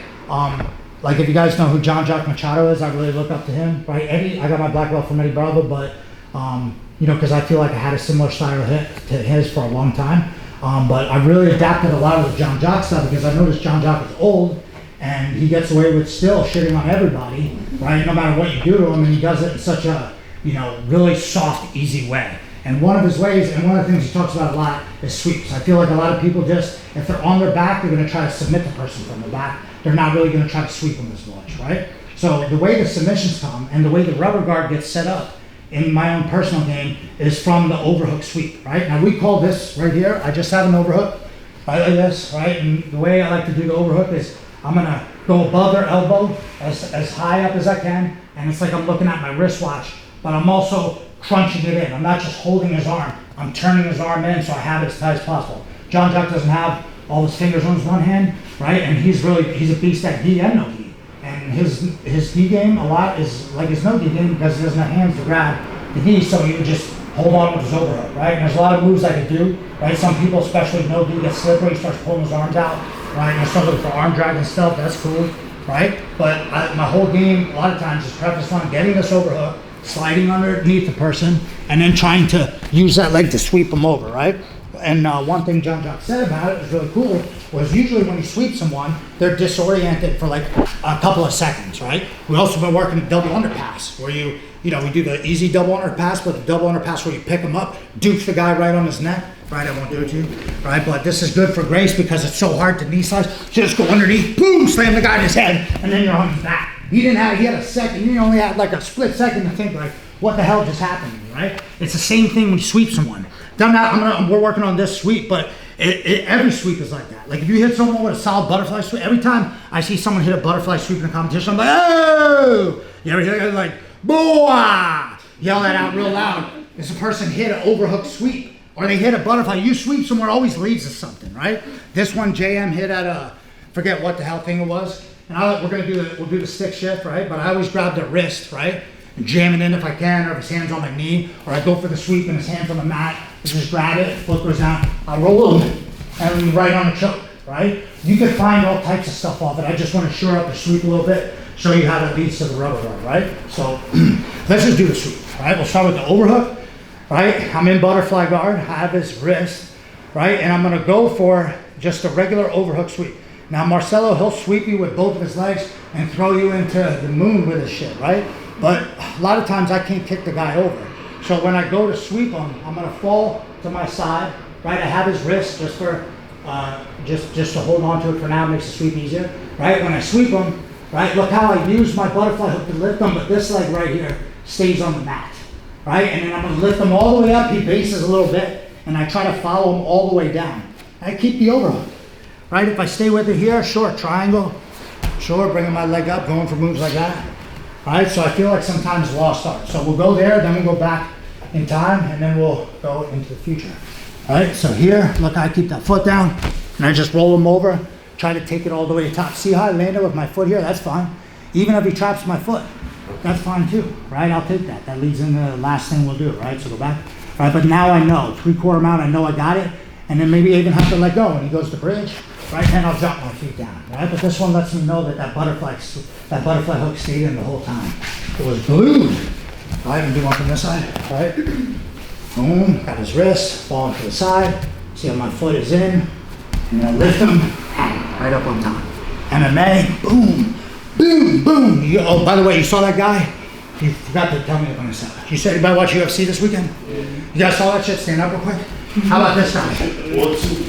Like if you guys know who John Jock Machado is, I really look up to him, right? I got my black belt from Eddie Bravo, but you know, because I feel like I had a similar style to his for a long time. But I really adapted a lot of the John Jock stuff because I noticed John Jock is old and he gets away with still shitting on everybody, right? No matter what you do to him, and he does it in such a, you know, really soft, easy way. And one of his ways, and one of the things he talks about a lot, is sweeps. I feel like a lot of people just, if they're on their back, they're going to try to submit the person from the back. They're not really going to try to sweep them as much, right? So the way the submissions come and the way the rubber guard gets set up in my own personal game is from the overhook sweep, right? Now we call this right here, I just have an overhook, right like this, right? And the way I like to do the overhook is I'm going to go above their elbow as high up as I can, and it's like I'm looking at my wristwatch, but I'm also crunching it in. I'm not just holding his arm, I'm turning his arm in so I have it as tight as possible. John Jock doesn't have all his fingers on his one hand, right? And he's a beast at D and no D. And his D game a lot is like his no D game because he doesn't have hands to grab the D, so he would just hold on with his overhook, right? And there's a lot of moves I could do, right? Some people, especially no D, get slippery, starts pulling his arms out, right? And I start looking for arm drag and stuff, that's cool, right? But my whole game, a lot of times, is prefaced on getting this overhook, sliding underneath the person, and then trying to use that leg to sweep them over, right? And one thing John Jock said about it was really cool, was usually when he sweeps someone, they're disoriented for like a couple of seconds, right? We also been working double underpass, where you know, we do the easy double underpass, but the double underpass where you pick him up, dukes the guy right on his neck, right? I won't do it to you, right? But this is good for Grace because it's so hard to knee slice. Just go underneath, boom, slam the guy in his head, and then you're on his back. He had a second, you only had like a split second to think like, what the hell just happened to me, right? It's the same thing when you sweep someone. We're working on this sweep, but every sweep is like that. Like if you hit someone with a solid butterfly sweep, every time I see someone hit a butterfly sweep in a competition, I'm like, oh! You ever hear like, boah! Yell that out real loud. If a person hit an overhook sweep, or they hit a butterfly, you sweep somewhere always leads to something, right? This one JM hit at a, forget what the hell thing it was, and we'll do the stick shift, right? But I always grab the wrist, right? And jam it in if I can, or if his hand's on my knee, or I go for the sweep and his hand's on the mat, just grab it, foot goes down, I roll him, and right on the choke, right? You can find all types of stuff off it. I just want to shore up the sweep a little bit, show you how that leads to the rubber guard, right? So let's just do the sweep, right? We'll start with the overhook, right? I'm in butterfly guard, I have his wrist, right? And I'm gonna go for just a regular overhook sweep. Now Marcelo, he'll sweep you with both of his legs and throw you into the moon with his shit, right? But a lot of times I can't kick the guy over. So when I go to sweep him, I'm gonna fall to my side, right? I have his wrist just for, just to hold on to it for now, makes the sweep easier, right? When I sweep him, right, look how I use my butterfly hook to lift him, but this leg right here stays on the mat, right? And then I'm gonna lift him all the way up, he bases a little bit, and I try to follow him all the way down. I keep the overhook, right? If I stay with it here, sure, triangle, sure, bringing my leg up, going for moves like that. All right, so I feel like sometimes lost art. So we'll go there, then we'll go back in time, and then we'll go into the future. All right, so here, look, I keep that foot down, and I just roll him over, try to take it all the way to top. See how I landed with my foot here? That's fine. Even if he traps my foot, that's fine too, right? I'll take that. That leads into the last thing we'll do, right? So go back. All right, but now I know, 3/4 mount, I know I got it, and then maybe I even have to let go when he goes to bridge. Right, then I'll drop my feet down, right? But this one lets me know that that butterfly hook stayed in the whole time. It was glued. All right, I'm do one from this side, all right? Boom, got his wrist, falling to the side. See how my foot is in, and then lift him, right up on top. MMA, boom, boom, boom. Oh, by the way, you saw that guy? You forgot to tell me if I saw it. You said anybody watch UFC this weekend? You guys saw that shit? Stand up real quick. How about this guy? 1, 2.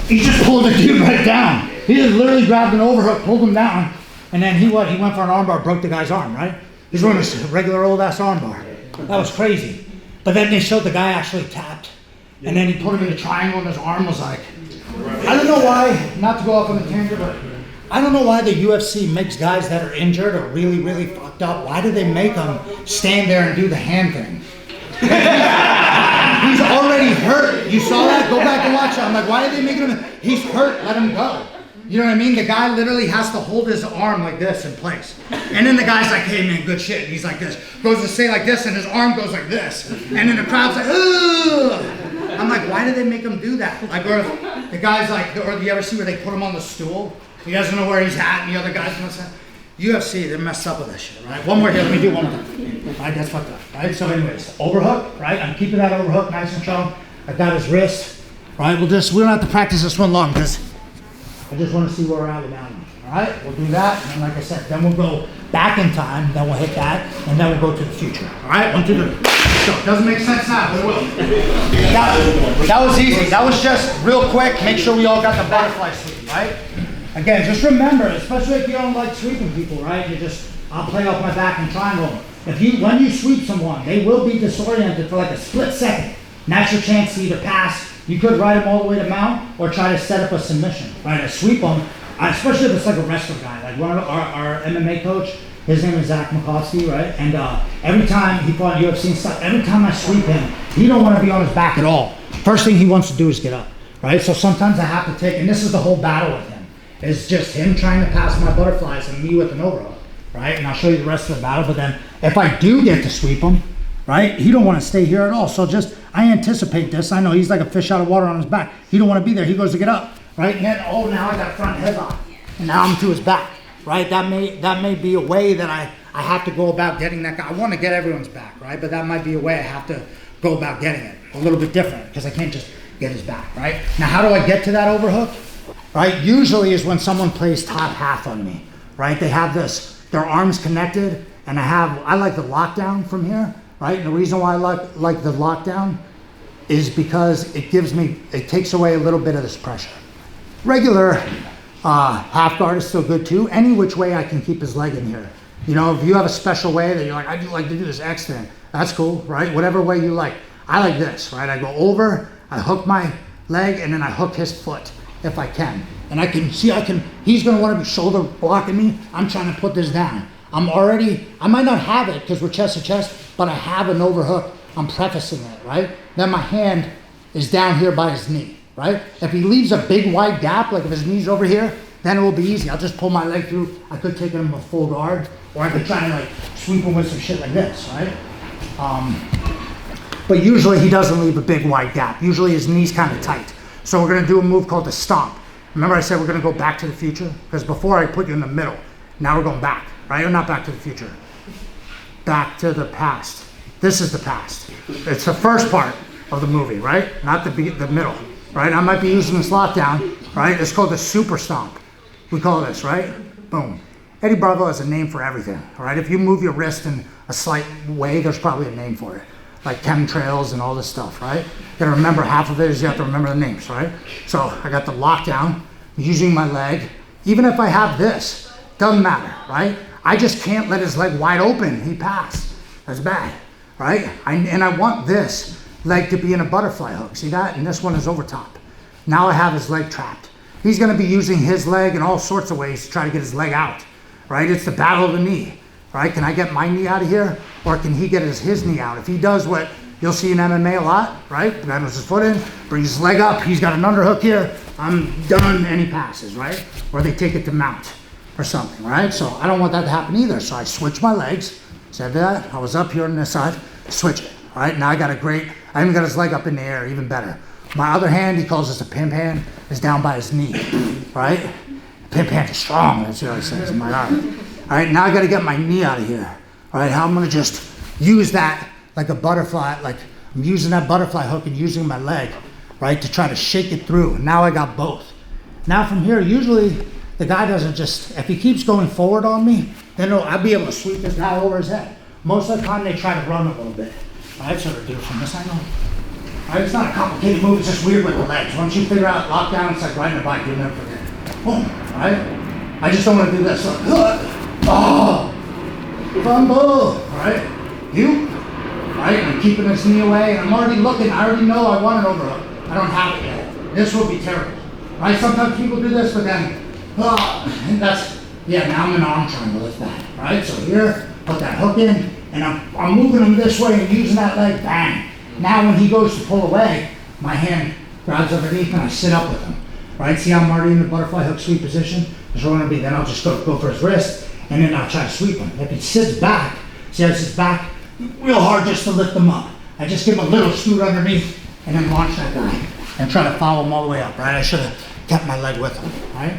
He just pulled the dude right down. He just literally grabbed an overhook, pulled him down, and then he went for an armbar, broke the guy's arm, right? He's running a regular old ass armbar. That was crazy. But then they showed the guy actually tapped, and then he put him in a triangle, and his arm was like, I don't know why, not to go off on a tangent, but I don't know why the UFC makes guys that are injured or really, really fucked up, why do they make them stand there and do the hand thing? He's already hurt. You saw that? Go back and watch it. I'm like, why are they making him? He's hurt. Let him go. You know what I mean? The guy literally has to hold his arm like this in place. And then the guy's like, hey man, good shit. And he's like this. Goes to say like this and his arm goes like this. And then the crowd's like, ugh. I'm like, why do they make him do that? Like, or if the guy's like, or do you ever see where they put him on the stool? He doesn't know where he's at, and the other guys must have. UFC, they're messed up with this shit, right? One more here, let me do one more time. Right, that's fucked up, right? So anyways, overhook, right? I'm keeping that overhook nice and strong. I got his wrist, right? We don't have to practice this one long, because I just want to see where we're at with that one. All right, we'll do that, and like I said, then we'll go back in time, then we'll hit that, and then we'll go to the future. All right, 1, 2, 3. So, doesn't make sense now, but it will. That was easy. That was just real quick. Make sure we all got the butterfly sweep, right? Again, just remember, especially if you don't like sweeping people, right? I'll play off my back and triangle. When you sweep someone, they will be disoriented for like a split second. And that's your chance to either pass. You could ride them all the way to mount, or try to set up a submission, right? To sweep them, especially if it's like a wrestler guy, like one of our MMA coach. His name is Zach McCoskey, right? And every time he fought UFC and stuff, every time I sweep him, he don't want to be on his back at all. First thing he wants to do is get up, right? So sometimes I have to take, and this is the whole battle with him. It's just him trying to pass my butterflies and me with an overhook, right? And I'll show you the rest of the battle, but then if I do get to sweep him, right, he don't want to stay here at all. So I anticipate this. I know he's like a fish out of water on his back. He don't want to be there. He goes to get up, right? And then, now I got front head lock. And now I'm to his back, right? That may be a way that I have to go about getting that guy. I want to get everyone's back, right? But that might be a way I have to go about getting it. A little bit different, because I can't just get his back, right? Now, how do I get to that overhook? Right, usually is when someone plays top half on me, right? They have their arms connected, and I like the lockdown from here, right? And the reason why I like the lockdown is because it takes away a little bit of this pressure. Regular half guard is still good too. Any which way I can keep his leg in here. You know, if you have a special way that you're like, I do like to do this X thing, that's cool, right? Whatever way you like. I like this, right? I go over, I hook my leg, and then I hook his foot. If I can. And he's gonna wanna be shoulder blocking me. I'm trying to put this down. I might not have it because we're chest to chest, but I have an overhook. I'm prefacing it, right? Then my hand is down here by his knee, right? If he leaves a big wide gap, like if his knee's over here, then it will be easy. I'll just pull my leg through. I could take him a full guard, or I could try to sweep him with some shit like this, right? But usually he doesn't leave a big wide gap. Usually his knee's kind of tight. So we're gonna do a move called the stomp. Remember I said we're gonna go back to the future? Because before I put you in the middle, now we're going back, right? Or not back to the future. Back to the past. This is the past. It's the first part of the movie, right? Not the middle, right? I might be using this lockdown, right? It's called the Super Stomp. We call this, right? Boom. Eddie Bravo has a name for everything, all right? If you move your wrist in a slight way, there's probably a name for it. Like chemtrails and all this stuff, right? You gotta remember half of it is you have to remember the names, right? So I got the lockdown, using my leg. Even if I have this, doesn't matter, right? I just can't let his leg wide open. He passed. That's bad, right? And I want this leg to be in a butterfly hook. See that? And this one is over top. Now I have his leg trapped. He's gonna be using his leg in all sorts of ways to try to get his leg out, right? It's the battle of the knee. Right? Can I get my knee out of here, or can he get his knee out? If he does what you'll see in MMA a lot, right? Puts his foot in, brings his leg up, he's got an underhook here, I'm done, and he passes, right? Or they take it to mount or something, right? So I don't want that to happen either. So I switch my legs, said that, I was up here on this side, switch it, right? Now I even got his leg up in the air, even better. My other hand, he calls this a pimp hand, is down by his knee, right? Pimp hand is strong, that's what he says in my arm. All right, now I gotta get my knee out of here. All right, I'm gonna just use that like a butterfly, like I'm using that butterfly hook and using my leg, right, to try to shake it through. Now I got both. Now from here, usually the guy doesn't just, if he keeps going forward on me, then I'll be able to sweep this guy over his head. Most of the time they try to run a little bit. All right, so to do it from this angle. All right, it's not a complicated move, it's just weird with the legs. Once you figure out lockdown, it's like riding a bike, you'll never forget. Boom, all right? I just don't wanna do this. So, oh, fumble, all right? All right, I'm keeping this knee away, and I'm already looking, I already know I want an overhook. I don't have it yet. This will be terrible, right? Sometimes people do this, but then, now I'm in arm triangle, that's bad, right? So here, put that hook in, and I'm moving him this way and using that leg, bang. Now when he goes to pull away, my hand grabs underneath and I sit up with him, right? See how I'm already in the butterfly hook sweep position? That's where I'm gonna be, then I'll just go for his wrist, and then I'll try to sweep him. If he sits back, see how he sits back? Real hard just to lift him up. I just give him a little scoot underneath and then launch that guy and try to follow him all the way up, right? I should have kept my leg with him, right?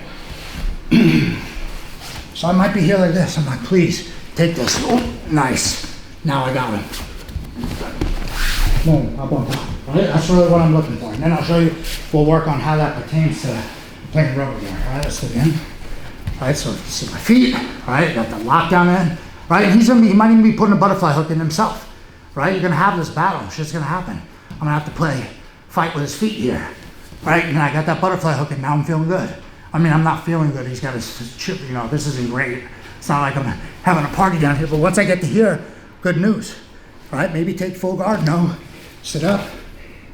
So I might be here like this. I'm like, please, take this. Oh, nice. Now I got him. Boom, up on top. Right? That's really what I'm looking for. And then I'll show you, we'll work on how that pertains to playing rubber gear. All right, let's do it again. All right, so see my feet. All right, got the lockdown in. Right, and he might even be putting a butterfly hook in himself. Right, you're gonna have this battle. Shit's gonna happen. I'm gonna have to fight with his feet here. Right, and I got that butterfly hook and now I'm feeling good. I mean, I'm not feeling good. He's got his chip, you know, this isn't great. It's not like I'm having a party down here, but once I get to here, good news. Right, maybe take full guard, no, sit up.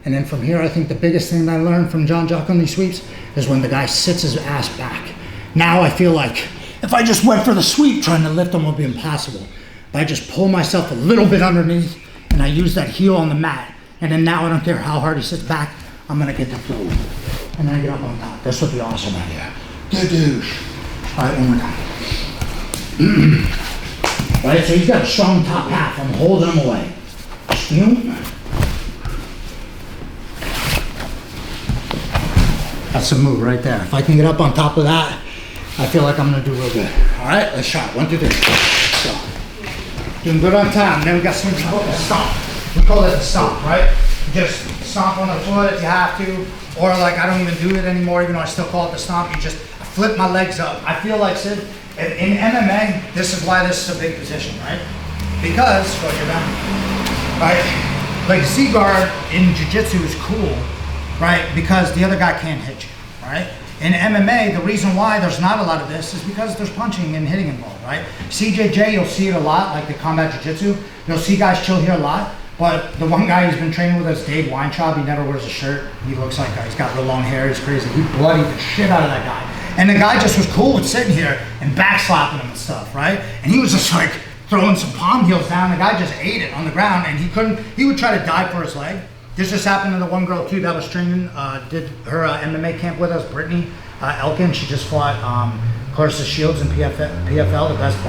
And then from here, I think the biggest thing that I learned from John Jock on these sweeps is when the guy sits his ass back. Now I feel like if I just went for the sweep, trying to lift him would be impossible. But I just pull myself a little bit underneath and I use that heel on the mat. And then now I don't care how hard he sits back, I'm gonna get the flow. And then I get up on top. This would be awesome right here. Good douche. All right, one more time. All right, so he's got a strong top half. I'm holding him away. That's a move right there. If I can get up on top of that, I feel like I'm gonna do real good. All right, let's try it. 1, 2, 3. So, doing good on time. Then we got something called a stomp. We call it a stomp, right? You just stomp on the foot if you have to, or like I don't even do it anymore, even though I still call it the stomp. You just flip my legs up. I feel like, Sid, in MMA, this is why this is a big position, right? Because, go your down, right? Like C-guard in Jiu-Jitsu is cool, right? Because the other guy can't hit you, right? In MMA, the reason why there's not a lot of this is because there's punching and hitting involved, right? CJJ, you'll see it a lot, like the combat jiu-jitsu. You'll see guys chill here a lot, but the one guy he's been training with is Dave Weintraub. He never wears a shirt. He looks like he's got real long hair. He's crazy. He bloodied the shit out of that guy. And the guy just was cool with sitting here and backslapping him and stuff, right? And he was just like throwing some palm heels down. The guy just ate it on the ground and he would try to dive for his leg. This just happened to the one girl too that was training, did her MMA camp with us, Brittany Elkin. She just fought Clarissa Shields in PFL, the best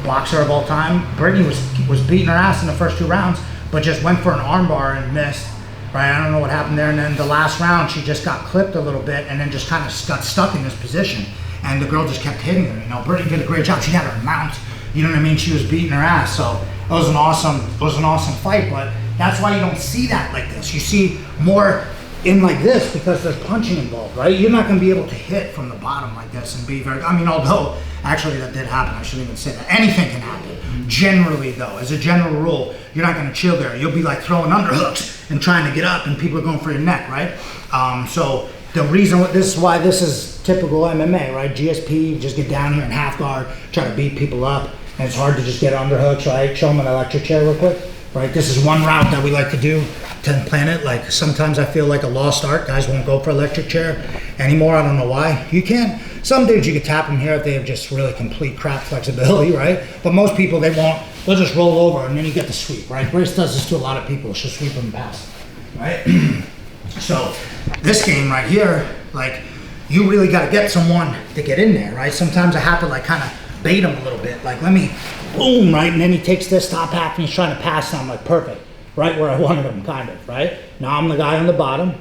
boxer of all time. Brittany was beating her ass in the first 2 rounds, but just went for an armbar and missed. Right, I don't know what happened there. And then the last round, she just got clipped a little bit and then just kind of got stuck in this position. And the girl just kept hitting her. You know, Brittany did a great job. She had her mount. You know what I mean? She was beating her ass. So it was an awesome fight. But that's why you don't see that like this. You see more in like this because there's punching involved, right? You're not going to be able to hit from the bottom like this and be very, I mean, although actually that did happen. I shouldn't even say that. Anything can happen. Generally though, as a general rule, you're not going to chill there. You'll be like throwing underhooks and trying to get up and people are going for your neck, right? So the reason, this is why this is typical MMA, right? GSP, just get down here in half guard, try to beat people up. And it's hard to just get underhooks, right? Show them an electric chair real quick, right? This is one route that we like to do to plan it. Like sometimes I feel like a lost art. Guys won't go for electric chair anymore. I don't know why. You can. Some dudes you can tap them here if they have just really complete crap flexibility, right? But most people, they won't. They'll just roll over and then you get the sweep, right? Grace does this to a lot of people. She'll sweep them past, right? So this game right here, like you really got to get someone to get in there, right? Sometimes I have to like kind of bait him a little bit. Like let me, boom, right? And then he takes this top half and he's trying to pass and I'm like, perfect. Right where I wanted him, kind of, right? Now I'm the guy on the bottom,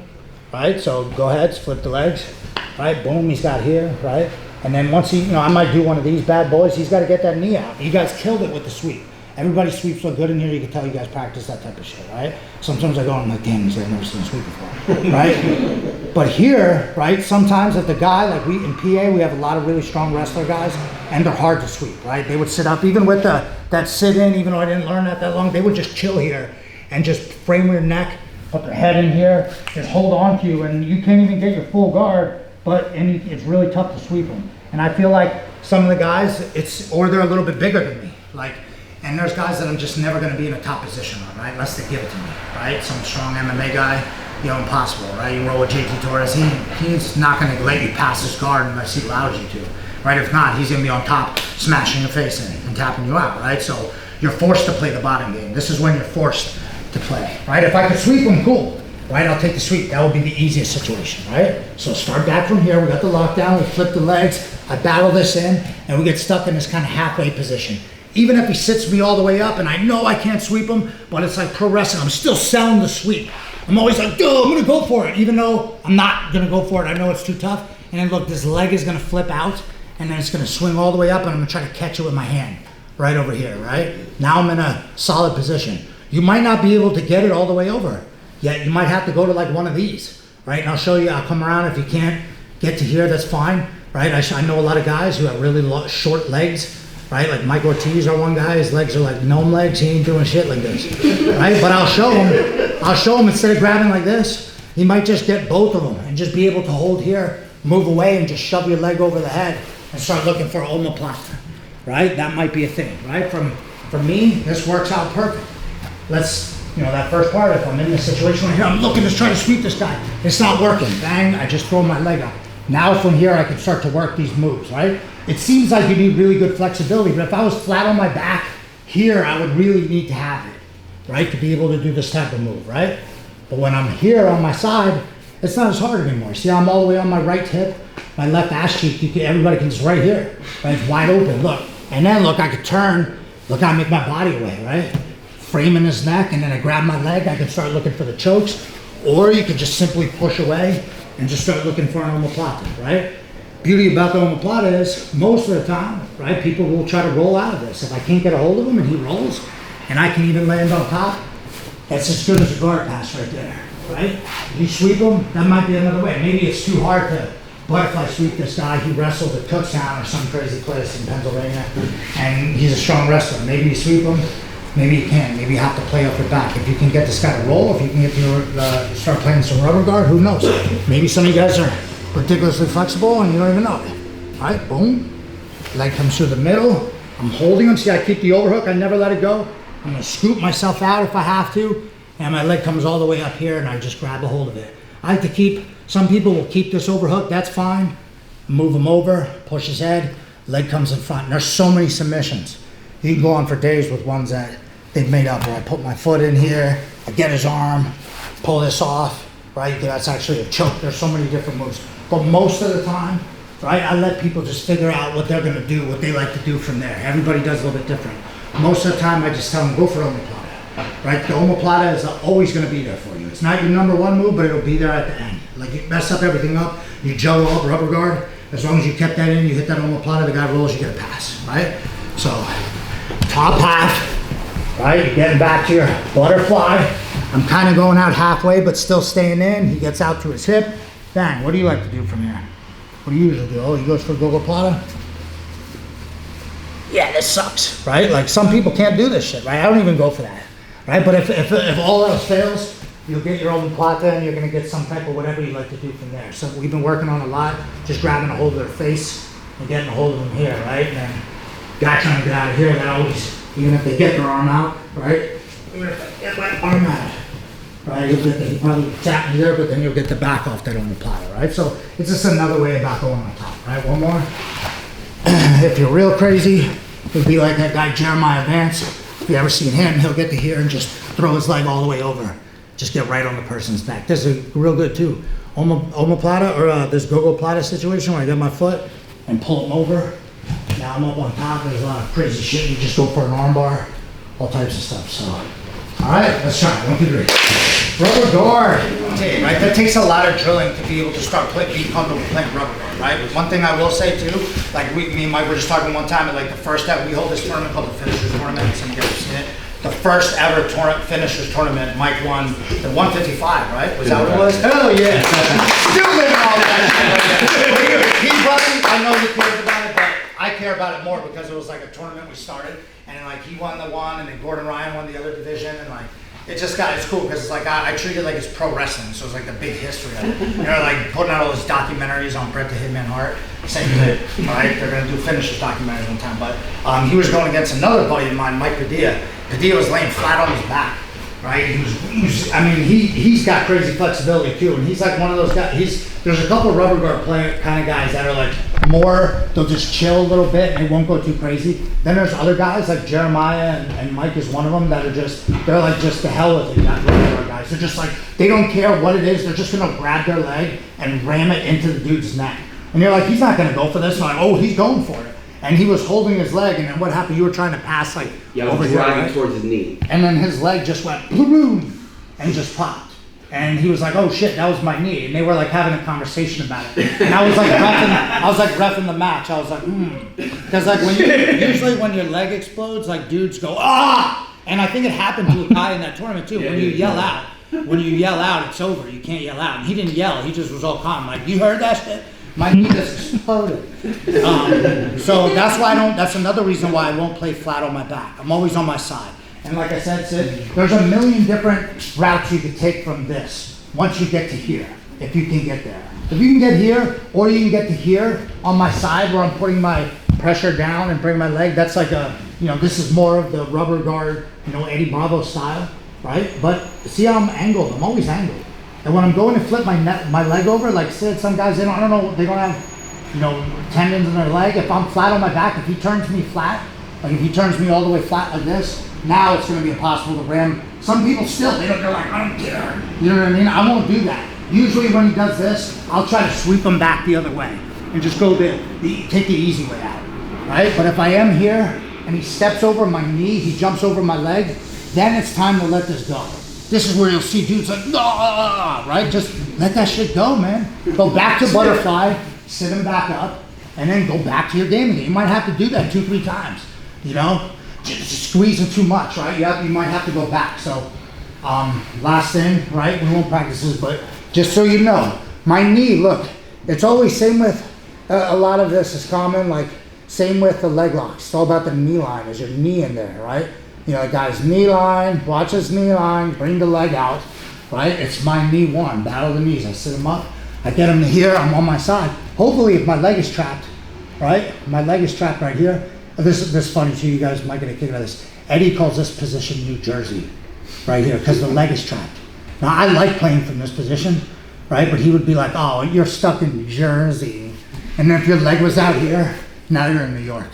right? So go ahead, flip the legs, right? Boom, he's got here, right? And then once he, I might do one of these bad boys, he's got to get that knee out. You guys killed it with the sweep. Everybody sweeps so good in here, you can tell you guys practice that type of shit, right? Sometimes I go, I'm like, damn, I've never seen a sweep before, right? But here, right, sometimes if the guy, like we, in PA, we have a lot of really strong wrestler guys, and they're hard to sweep, right? They would sit up, even with that sit in, even though I didn't learn that long, they would just chill here and just frame your neck, put their head in here, just hold on to you, and you can't even get your full guard, and it's really tough to sweep them. And I feel like some of the guys, or they're a little bit bigger than me, like, and there's guys that I'm just never gonna be in a top position on, right? Unless they give it to me, right? Some strong MMA guy, impossible, right? You roll with JT Torres, he's not gonna let you pass his guard unless he allows you to, right? If not, he's gonna be on top, smashing your face in and tapping you out, right? So you're forced to play the bottom game. This is when you're forced to play, right? If I could sweep him, cool, right? I'll take the sweep. That would be the easiest situation, right? So start back from here. We got the lockdown. We flip the legs. I battle this in, and we get stuck in this kind of halfway position. Even if he sits me all the way up, and I know I can't sweep him, but it's like pro wrestling. I'm still selling the sweep. I'm always like, dude, I'm gonna go for it, even though I'm not gonna go for it. I know it's too tough. and then look, this leg is gonna flip out, and then it's gonna swing all the way up, and I'm gonna try to catch it with my hand, right over here, right? Now I'm in a solid position. You might not be able to get it all the way over, yet you might have to go to like one of these, right? And I'll show you, I'll come around. If you can't get to here, that's fine, right? I know a lot of guys who have really short legs, right? Like Mike Ortiz are one guy, his legs are like gnome legs, he ain't doing shit like this, right? But I'll show him instead of grabbing like this, he might just get both of them and just be able to hold here, move away, and just shove your leg over the head and start looking for omoplata, right? That might be a thing, right? For me, this works out perfect. Let's, that first part, if I'm in this situation right here, I'm looking to try to sweep this guy. It's not working. Bang, I just throw my leg up. Now from here, I can start to work these moves, right? It seems like you need really good flexibility, but if I was flat on my back here, I would really need to have it, right? To be able to do this type of move, right? But when I'm here on my side, it's not as hard anymore. See, I'm all the way on my right hip, my left ass cheek. Everybody can just right here, right? It's wide open, look. And then look, I could turn, look, I make my body away, right? Framing his neck, and then I grab my leg, I can start looking for the chokes, or you can just simply push away and just start looking for an omoplata, right? Beauty about the omoplata is, most of the time, right, people will try to roll out of this. If I can't get a hold of him and he rolls, and I can even land on top, that's as good as a guard pass right there, right? If you sweep him, that might be another way. Maybe it's too hard to butterfly sweep this guy. He wrestled at Cookstown or some crazy place in Pennsylvania, and he's a strong wrestler. Maybe you sweep him, maybe you can't. Maybe you have to play off your back. If you can get this guy to roll, if you can get to start playing some rubber guard, who knows? Maybe some of you guys are ridiculously flexible and you don't even know it. All right, boom. Leg comes through the middle. I'm holding him. See, I keep the overhook. I never let it go. I'm gonna scoop myself out if I have to, and my leg comes all the way up here, and I just grab a hold of it. I like to keep, some people will keep this overhook, that's fine. Move him over, push his head, leg comes in front. And there's so many submissions. You can go on for days with ones that they've made up, where I put my foot in here, I get his arm, pull this off, right? That's actually a choke. There's so many different moves. But most of the time, right, I let people just figure out what they're gonna do, what they like to do from there. Everybody does a little bit different. Most of the time, I just tell them, go for omoplata, right? The omoplata is always gonna be there for you. It's not your number one move, but it'll be there at the end. Like, you mess up everything up, you juggle up rubber guard, as long as you kept that in, you hit that omoplata, the guy rolls, you get a pass, right? So, top half, right? You're getting back to your butterfly. I'm kind of going out halfway, but still staying in. He gets out to his hip. Bang, what do you like to do from here? What do you usually do? Oh, he goes for gogoplata? Yeah, this sucks, right? Like, some people can't do this shit, right? I don't even go for that, right? But if all else fails, you'll get your omoplata and you're gonna get some type of whatever you like to do from there. So we've been working on a lot, just grabbing a hold of their face and getting a hold of them here, right? And then guy trying to get out of here, that always, even if they get their arm out, right? Even if they get my arm out, right? You probably tap me there, but then you'll get the back off that omoplata, right? So it's just another way about going on top, right? One more. If you're real crazy, it'd be like that guy Jeremiah Vance. If you ever seen him, he'll get to here and just throw his leg all the way over. Just get right on the person's neck. This is real good too. Omoplata, or this gogoplata situation where I get my foot and pull him over. Now I'm up on top. There's a lot of crazy shit. You just go for an arm bar, all types of stuff. So, all right, let's try it. 1, 2, 3. Rubber guard. Okay, right. That takes a lot of drilling to be able to start being comfortable playing rubber guard, right? One thing I will say too, like me and Mike were just talking one time at like the first that we hold this tournament called the Finishers Tournament. Some of you guys have seen it. The first ever Finishers Tournament, Mike won the 155, right? Was that what it was? Hell yeah! Still living all that. He probably, I know he cares about it, but I care about it more because it was like a tournament we started, and then like he won the one, and then Gordon Ryan won the other division, and like it just got, it's cool because it's like I treat it like it's pro wrestling, so it's like the big history of it. You know, like putting out all those documentaries on Bret the Hitman Hart, same thing, right? They're gonna do Finishers documentaries one time, but he was going against another buddy of mine, Mike Padilla. Padilla was laying flat on his back, right? He's got crazy flexibility too, and he's like one of those guys. There's a couple rubber guard player kind of guys that are like more, they'll just chill a little bit and they won't go too crazy. Then there's other guys like Jeremiah and Mike is one of them that are just, they're like just the hell with it, that rubber guard guys. They're just like, they don't care what it is, they're just gonna grab their leg and ram it into the dude's neck. And you're like, he's not gonna go for this. And I'm like, oh, he's going for it. And he was holding his leg, and then what happened? You were trying to pass over here, right? Towards his knee. And then his leg just went boom, and just popped. And he was like, oh shit, that was my knee. And they were like having a conversation about it. And I was like reffing the match. I was like, Because like usually when your leg explodes, like dudes go, ah! And I think it happened to a guy in that tournament too. When you yell out, it's over. You can't yell out. And he didn't yell. He just was all calm. Like, you heard that shit? My knee just exploded. So that's another reason why I won't play flat on my back. I'm always on my side. And like I said, Sid, there's a million different routes you can take from this once you get to here, if you can get there. If you can get here, or you can get to here on my side where I'm putting my pressure down and bring my leg, that's like this is more of the rubber guard, Eddie Bravo style, right? But see how I'm angled? I'm always angled. And when I'm going to flip my leg over, like Sid, some guys, they don't have, tendons in their leg. If I'm flat on my back, if he turns me flat, like if he turns me all the way flat like this, now it's going to be impossible to ram. Some people still, they're like, I don't care. You know what I mean? I won't do that. Usually when he does this, I'll try to sweep him back the other way and just go take the easy way out, right? But if I am here and he steps over my knee, he jumps over my leg, then it's time to let this go. This is where you'll see dudes like, right? Just let that shit go, man. Go back to butterfly, sit him back up, and then go back to your game again. You might have to do that 2-3 times, Just squeezing too much, right? You might have to go back. So, last thing, right? We won't practice this, but just so you know, my knee, look, it's always same with, a lot of this is common, like same with the leg locks. It's all about the knee line. Is your knee in there, right? The guy's knee line, watch his knee line, bring the leg out, right? It's my knee one, battle the knees. I sit him up, I get him to here, I'm on my side. Hopefully if my leg is trapped, right? My leg is trapped right here. This is funny too, you guys might get a kick out of this. Eddie calls this position New Jersey, right here, because the leg is trapped. Now I like playing from this position, right? But he would be like, oh, you're stuck in New Jersey. And then if your leg was out here, now you're in New York.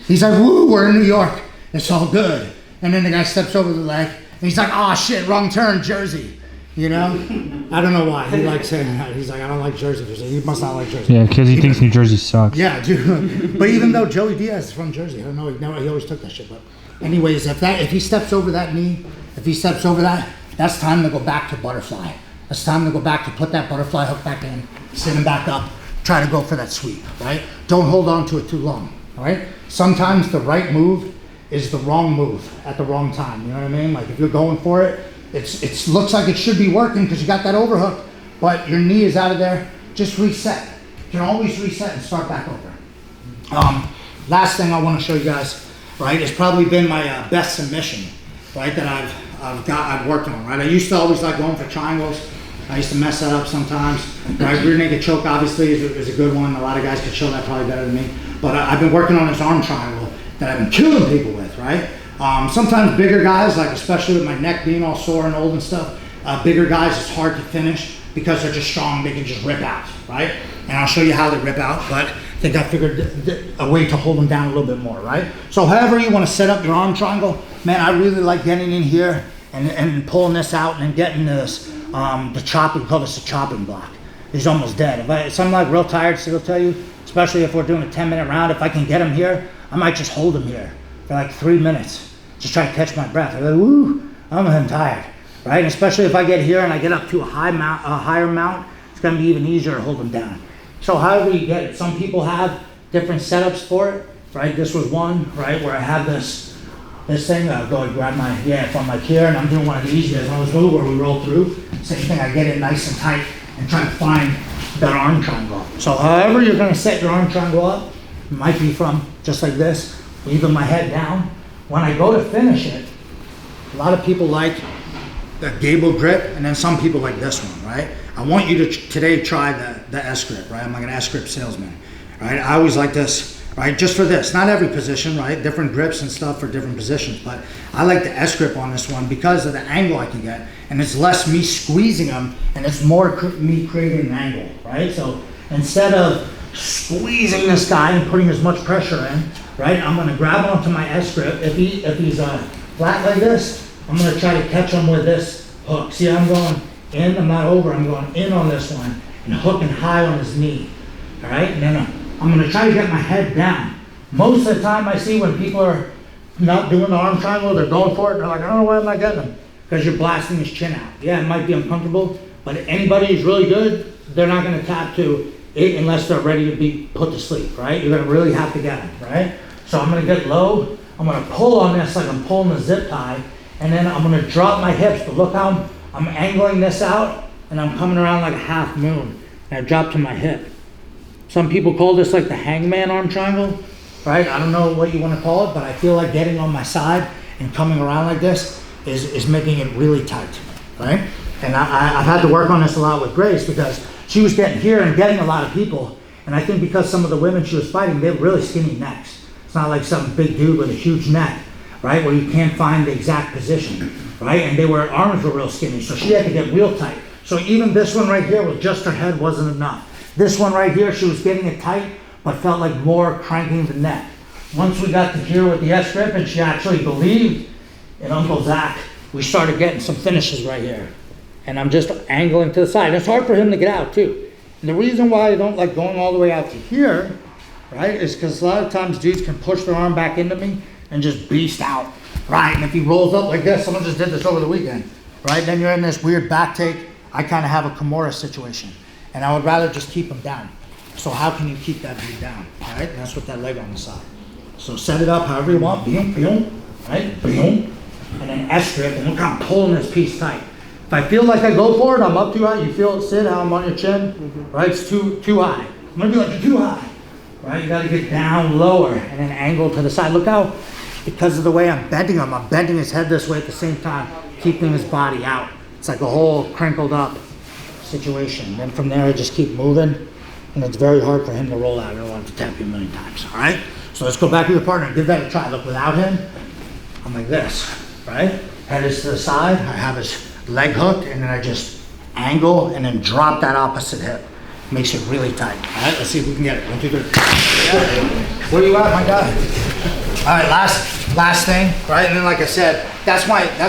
He's like, woo, we're in New York. It's all good. And then the guy steps over the leg, and he's like, oh shit, wrong turn, Jersey. I don't know why. He likes saying that. He's like, I don't like Jersey. He must not like Jersey. Yeah, because he thinks New Jersey sucks. Yeah, dude. But even though Joey Diaz is from Jersey, I don't know. He always took that shit. But anyways, if he steps over that knee, that's time to go back to butterfly. That's time to go back to put that butterfly hook back in, sit him back up, try to go for that sweep, right? Don't hold on to it too long, all right? Sometimes the right move is the wrong move at the wrong time, you know what I mean? Like if you're going for it, it looks like it should be working because you got that overhook, but your knee is out of there. Just reset. You can always reset and start back over. Last thing I want to show you guys, right, has probably been my best submission, right, that I've worked on, right? I used to always like going for triangles. I used to mess that up sometimes. Right, rear naked choke obviously is a good one. A lot of guys could show that probably better than me. But I've been working on this arm triangle that I've been killing people with, right? Sometimes bigger guys, like especially with my neck being all sore and old and stuff, bigger guys, it's hard to finish because they're just strong, they can just rip out, right? And I'll show you how they rip out, but I think I figured a way to hold them down a little bit more, right? So however you want to set up your arm triangle, man, I really like getting in here and pulling this out and then getting this, the chopping, we call this the chopping block. He's almost dead. If I'm like real tired, so he'll tell you, especially if we're doing a 10-minute round, if I can get him here, I might just hold him here for like 3 minutes. Just try to catch my breath. I'm like, woo, I'm tired, right? And especially if I get here and I get up to a higher mount, it's gonna be even easier to hold him down. So however you get it, some people have different setups for it, right? This was one, right, where I have this thing, I'll go and grab if I'm like here and I'm doing one of these, you guys always know where we roll through. Same thing, I get it nice and tight and try to find that arm triangle. So however you're gonna set your arm triangle up, it might be from just like this, leaving my head down. When I go to finish it, a lot of people like the gable grip, and then some people like this one, right? I want you to today try the S grip, right? I'm like an S grip salesman, right? I always like this, right? Just for this, not every position, right? Different grips and stuff for different positions, but I like the S grip on this one because of the angle I can get, and it's less me squeezing them, and it's more me creating an angle, right? So instead of squeezing this guy and putting as much pressure in, right? I'm gonna grab onto my S grip. If he's flat like this, I'm gonna try to catch him with this hook. See, I'm going in, I'm not over, I'm going in on this one and hooking high on his knee, all right? And then I'm gonna try to get my head down. Most of the time I see when people are not doing the arm triangle, they're going for it, they're like, I don't know why I'm not getting him. Because you're blasting his chin out. Yeah, it might be uncomfortable, But anybody who's really good, they're not gonna tap to it unless they're ready to be put to sleep, right? You're gonna really have to get them, right? So I'm gonna get low, I'm gonna pull on this like I'm pulling a zip tie, and then I'm gonna drop my hips, but look how I'm angling this out, and I'm coming around like a half moon, and I drop to my hip. Some people call this like the Hangman Arm Triangle, right? I don't know what you wanna call it, but I feel like getting on my side and coming around like this is making it really tight, right? And I've had to work on this a lot with Grace because she was getting here and getting a lot of people. And I think because some of the women she was fighting, they have really skinny necks. It's not like some big dude with a huge neck, right? Where you can't find the exact position, right? And arms were real skinny, so she had to get real tight. So even this one right here with just her head wasn't enough. This one right here, she was getting it tight, but felt like more cranking the neck. Once we got to here with the S-grip and she actually believed in Uncle Zach, we started getting some finishes right here. And I'm just angling to the side. It's hard for him to get out too. And the reason why I don't like going all the way out to here, right, is because a lot of times dudes can push their arm back into me and just beast out, right? And if he rolls up like this, someone just did this over the weekend, right? Then you're in this weird back take. I kind of have a Kimura situation. And I would rather just keep him down. So how can you keep that dude down, all right? And that's with that leg on the side. So set it up however you want, boom, boom, right, boom. And then S-grip, and look how I'm pulling this piece tight. If I feel like I go for it, I'm up too high. You feel it, Sid, how I'm on your chin, right? It's too high. I'm gonna be like, you're too high, right? You gotta get down lower and then angle to the side. Look how, because of the way I'm bending him, I'm bending his head this way at the same time, keeping his body out. It's like a whole crinkled up situation. Then from there, I just keep moving, and it's very hard for him to roll out. I don't want to tap you a million times, all right? So let's go back to your partner and give that a try. Look, without him, I'm like this, right? Head is to the side, I have his leg hooked, and then I just angle and then drop that opposite hip. Makes it really tight. All right, let's see if we can get it. 1, 2, 3. Yeah. Where you at, my guy? All right, last thing, right? And then like I said, that's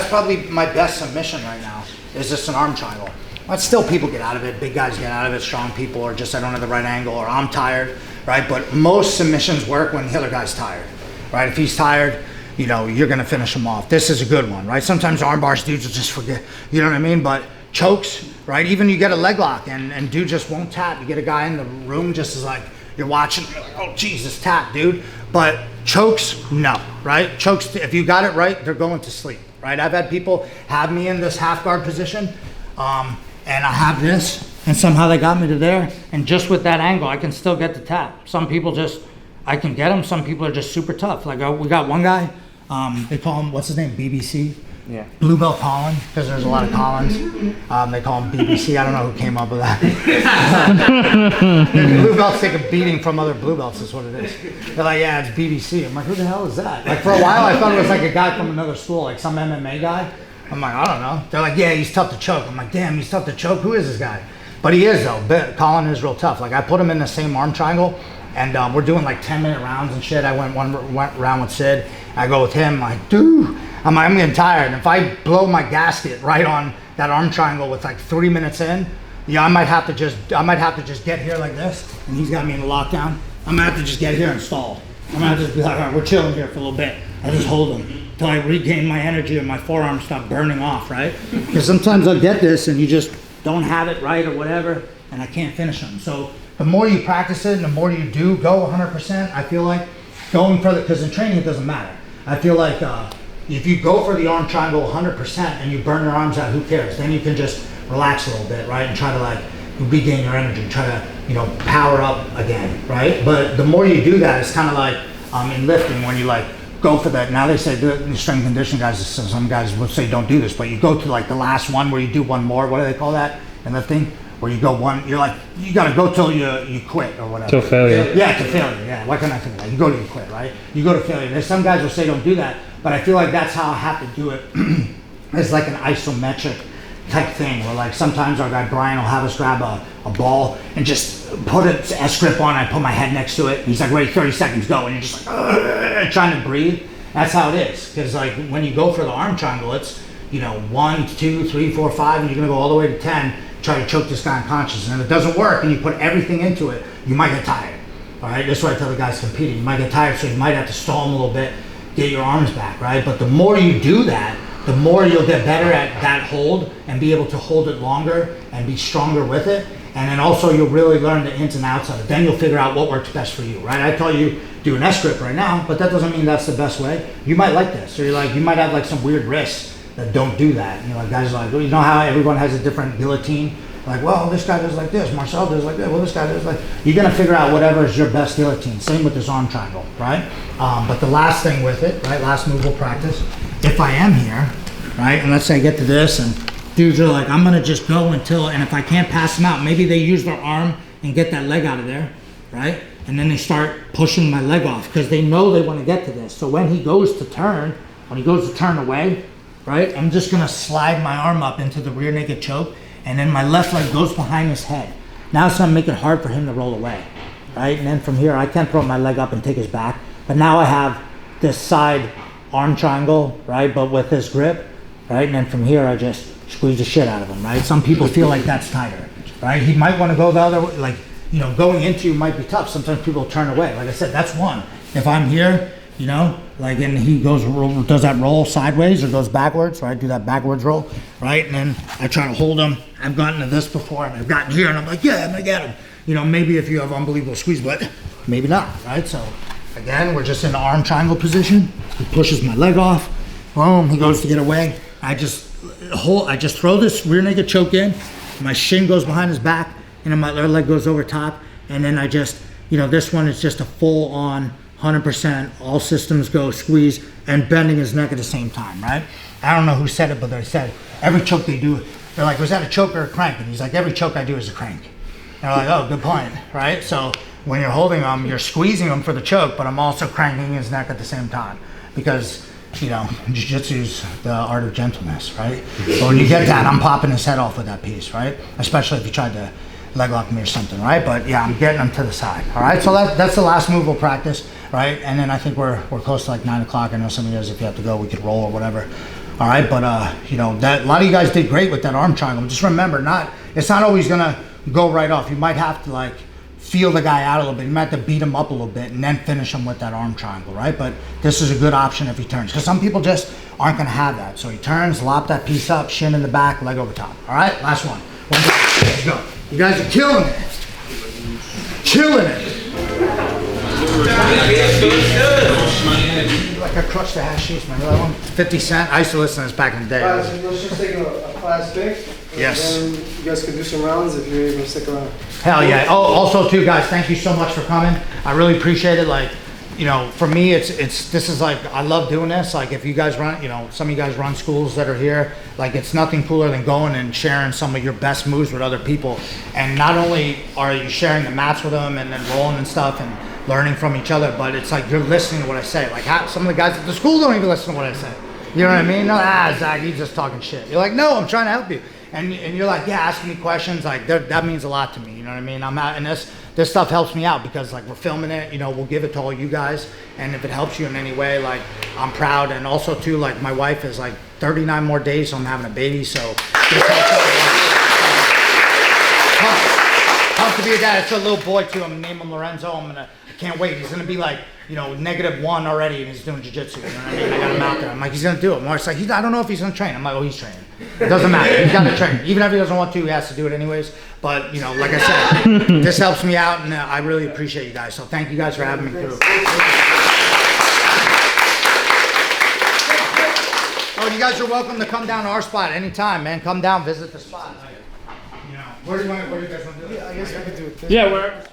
probably my best submission right now, is just an arm triangle. But still people get out of it, big guys get out of it, strong people, or just I don't have the right angle, or I'm tired, right? But most submissions work when the other guy's tired, right? If he's tired, you know, you're gonna finish him off. This is a good one, right? Sometimes arm bars, dudes will just forget, you know what I mean? But chokes, right? Even you get a leg lock and dude just won't tap. You get a guy in the room just as like, you're watching, you're like, oh Jesus, tap, dude. But chokes, no, right? Chokes, if you got it right, they're going to sleep, right? I've had people have me in this half guard position, and I have this, and somehow they got me to there, and just with that angle, I can still get the tap. Some people just, I can get them. Some people are just super tough. Like we got one guy, they call him, what's his name, BBC? Yeah. Bluebell Colin, because there's a lot of Collins. They call him BBC. I don't know who came up with that. Bluebells take a beating from other bluebells is what it is. They're like, yeah, it's BBC. I'm like, who the hell is that? Like for a while, I thought it was like a guy from another school, like some MMA guy. I'm like, I don't know. They're like, yeah, he's tough to choke. I'm like, damn, he's tough to choke. Who is this guy? But he is though. Colin is real tough. Like I put him in the same arm triangle, and we're doing like 10-minute rounds and shit. I went one round with Sid. I go with him. I'm like, dude, I'm getting tired. And if I blow my gasket right on that arm triangle with like 3 minutes in, yeah, I might have to just get here like this, and he's got me in a lockdown. I'm gonna have to just get here and stall. I'm gonna have to just be like, all right, we're chilling here for a little bit. I just hold him until I regain my energy and my forearms stop burning off, right? Because sometimes I'll get this and you just don't have it right or whatever, and I can't finish them. So the more you practice it and the more you do go 100%, I feel like going further, because in training it doesn't matter. I feel like if you go for the arm triangle 100% and you burn your arms out, who cares? Then you can just relax a little bit, right? And try to like regain your energy, try to, you know, power up again, right? But the more you do that, it's kind of like in lifting when you like go for that. Now they say the strength and conditioning guys, some guys will say don't do this, but you go to like the last one where you do one more. What do they call that in lifting? Where you go one, you're like, you gotta go till you quit or whatever. Till failure. Yeah, to failure, yeah. Why can't I think of that? You go to you quit, right? You go to failure. There's some guys will say don't do that, but I feel like that's how I have to do it. It's like an isometric type thing where like sometimes our guy Brian will have us grab a ball and just put an S-grip on. I put my head next to it. He's like, ready, 30 seconds, go. And you're just like, trying to breathe. That's how it is. Because like when you go for the arm triangle, it's, you know, 1, 2, 3, 4, 5, and you're gonna go all the way to 10, try to choke this guy unconscious. And if it doesn't work and you put everything into it, you might get tired. All right, that's why I tell the guys competing. You might get tired, so you might have to stall them a little bit, get your arms back, right? But the more you do that, the more you'll get better at that hold and be able to hold it longer and be stronger with it. And then also you'll really learn the ins and outs of it. Then you'll figure out what works best for you, right? I tell you do an S grip right now, but that doesn't mean that's the best way. You might like this, or you might have like some weird wrists that don't do that. You know, like guys are like, well, you know how everyone has a different guillotine? Like, well, this guy does like this, Marcel does like that, well, this guy does like, you're gonna figure out whatever is your best guillotine. Same with this arm triangle, right? But the last thing with it, right, last move we'll practice, if I am here, right, and let's say I get to this, and dudes are like, I'm gonna just go until, and if I can't pass them out, maybe they use their arm and get that leg out of there, right? And then they start pushing my leg off because they know they wanna get to this. So when he goes to turn, away, right, I'm just gonna slide my arm up into the rear naked choke, and then my left leg goes behind his head. Now it's gonna make it hard for him to roll away, right? And then from here, I can't throw my leg up and take his back, but now I have this side arm triangle, right, but with this grip, right? And then from here, I just squeeze the shit out of him, right? Some people feel like that's tighter, right? He might wanna go the other way, like, you know, going into you might be tough. Sometimes people turn away. Like I said, that's one. If I'm here, you know, like, and he does that roll sideways or goes backwards, right? Do that backwards roll, right? And then I try to hold him. I've gotten to this before, and I've gotten here, and I'm like, yeah, I'm gonna get him. You know, maybe if you have unbelievable squeeze, but maybe not, right? So again, we're just in the arm triangle position. He pushes my leg off. Boom, he goes to get away. I just throw this rear naked choke in. My shin goes behind his back, and then my other leg goes over top. And then I just, you know, this one is just a full on 100%, all systems go, squeeze, and bending his neck at the same time, right? I don't know who said it, but they said every choke they do, they're like, was that a choke or a crank? And he's like, every choke I do is a crank. And they're like, oh, good point, right? So when you're holding him, you're squeezing him for the choke, but I'm also cranking his neck at the same time. Because, you know, jiu-jitsu's the art of gentleness, right? But when you get that, I'm popping his head off with that piece, right? Especially if you tried to leg lock me or something, right? But yeah, I'm getting him to the side, all right? So that's the last move we'll practice, right? And then I think we're close to like 9 o'clock. I know some of you guys, if you have to go, we could roll or whatever, all right? But you know, that a lot of you guys did great with that arm triangle. Just remember, it's not always gonna go right off. You might have to like feel the guy out a little bit. You might have to beat him up a little bit and then finish him with that arm triangle, right? But this is a good option if he turns, because some people just aren't gonna have that. So he turns, lop that piece up, shin in the back, leg over top, all right? Last one. Let's go. You guys are killing it. Killing it. Like I crushed the hash sheets, man. Remember that one? 50 Cent. I used to listen to this back in the day. Let's just take a fast pick. Yes. And then you guys can do some rounds if you're able to stick around. Hell yeah. Oh, also too, guys, thank you so much for coming. I really appreciate it. Like, you know, for me, this is like, I love doing this. Like if you guys run, you know, some of you guys run schools that are here, like it's nothing cooler than going and sharing some of your best moves with other people. And not only are you sharing the mats with them and then rolling and stuff and learning from each other, but it's like you're listening to what I say. Like some of the guys at the school don't even listen to what I say. You know what I mean? No, Zach, he's just talking shit. You're like, no, I'm trying to help you. And you're like, yeah, asking me questions, like that means a lot to me. You know what I mean? I'm out, and this stuff helps me out because like we're filming it. You know, we'll give it to all you guys, and if it helps you in any way, like I'm proud. And also too, like my wife is like 39 more days, so I'm having a baby. So this helps out. Pumped to be a dad. It's a little boy too. I'm gonna name him Lorenzo. I can't wait. He's gonna be like, you know, -1 already, and he's doing jiu-jitsu. You know what I mean? I got him out there. I'm like, he's gonna do it. Mark's like, I don't know if he's gonna train. I'm like, oh, he's training. It doesn't matter. He's gotta train. Even if he doesn't want to, he has to do it anyways. But you know, like I said, this helps me out, and I really appreciate you guys. So thank you guys for having me through. Oh, you guys are welcome to come down to our spot anytime, man. Come down, visit the spot. You know, where do you guys want to do it? Yeah, I guess we could do it. Yeah, where.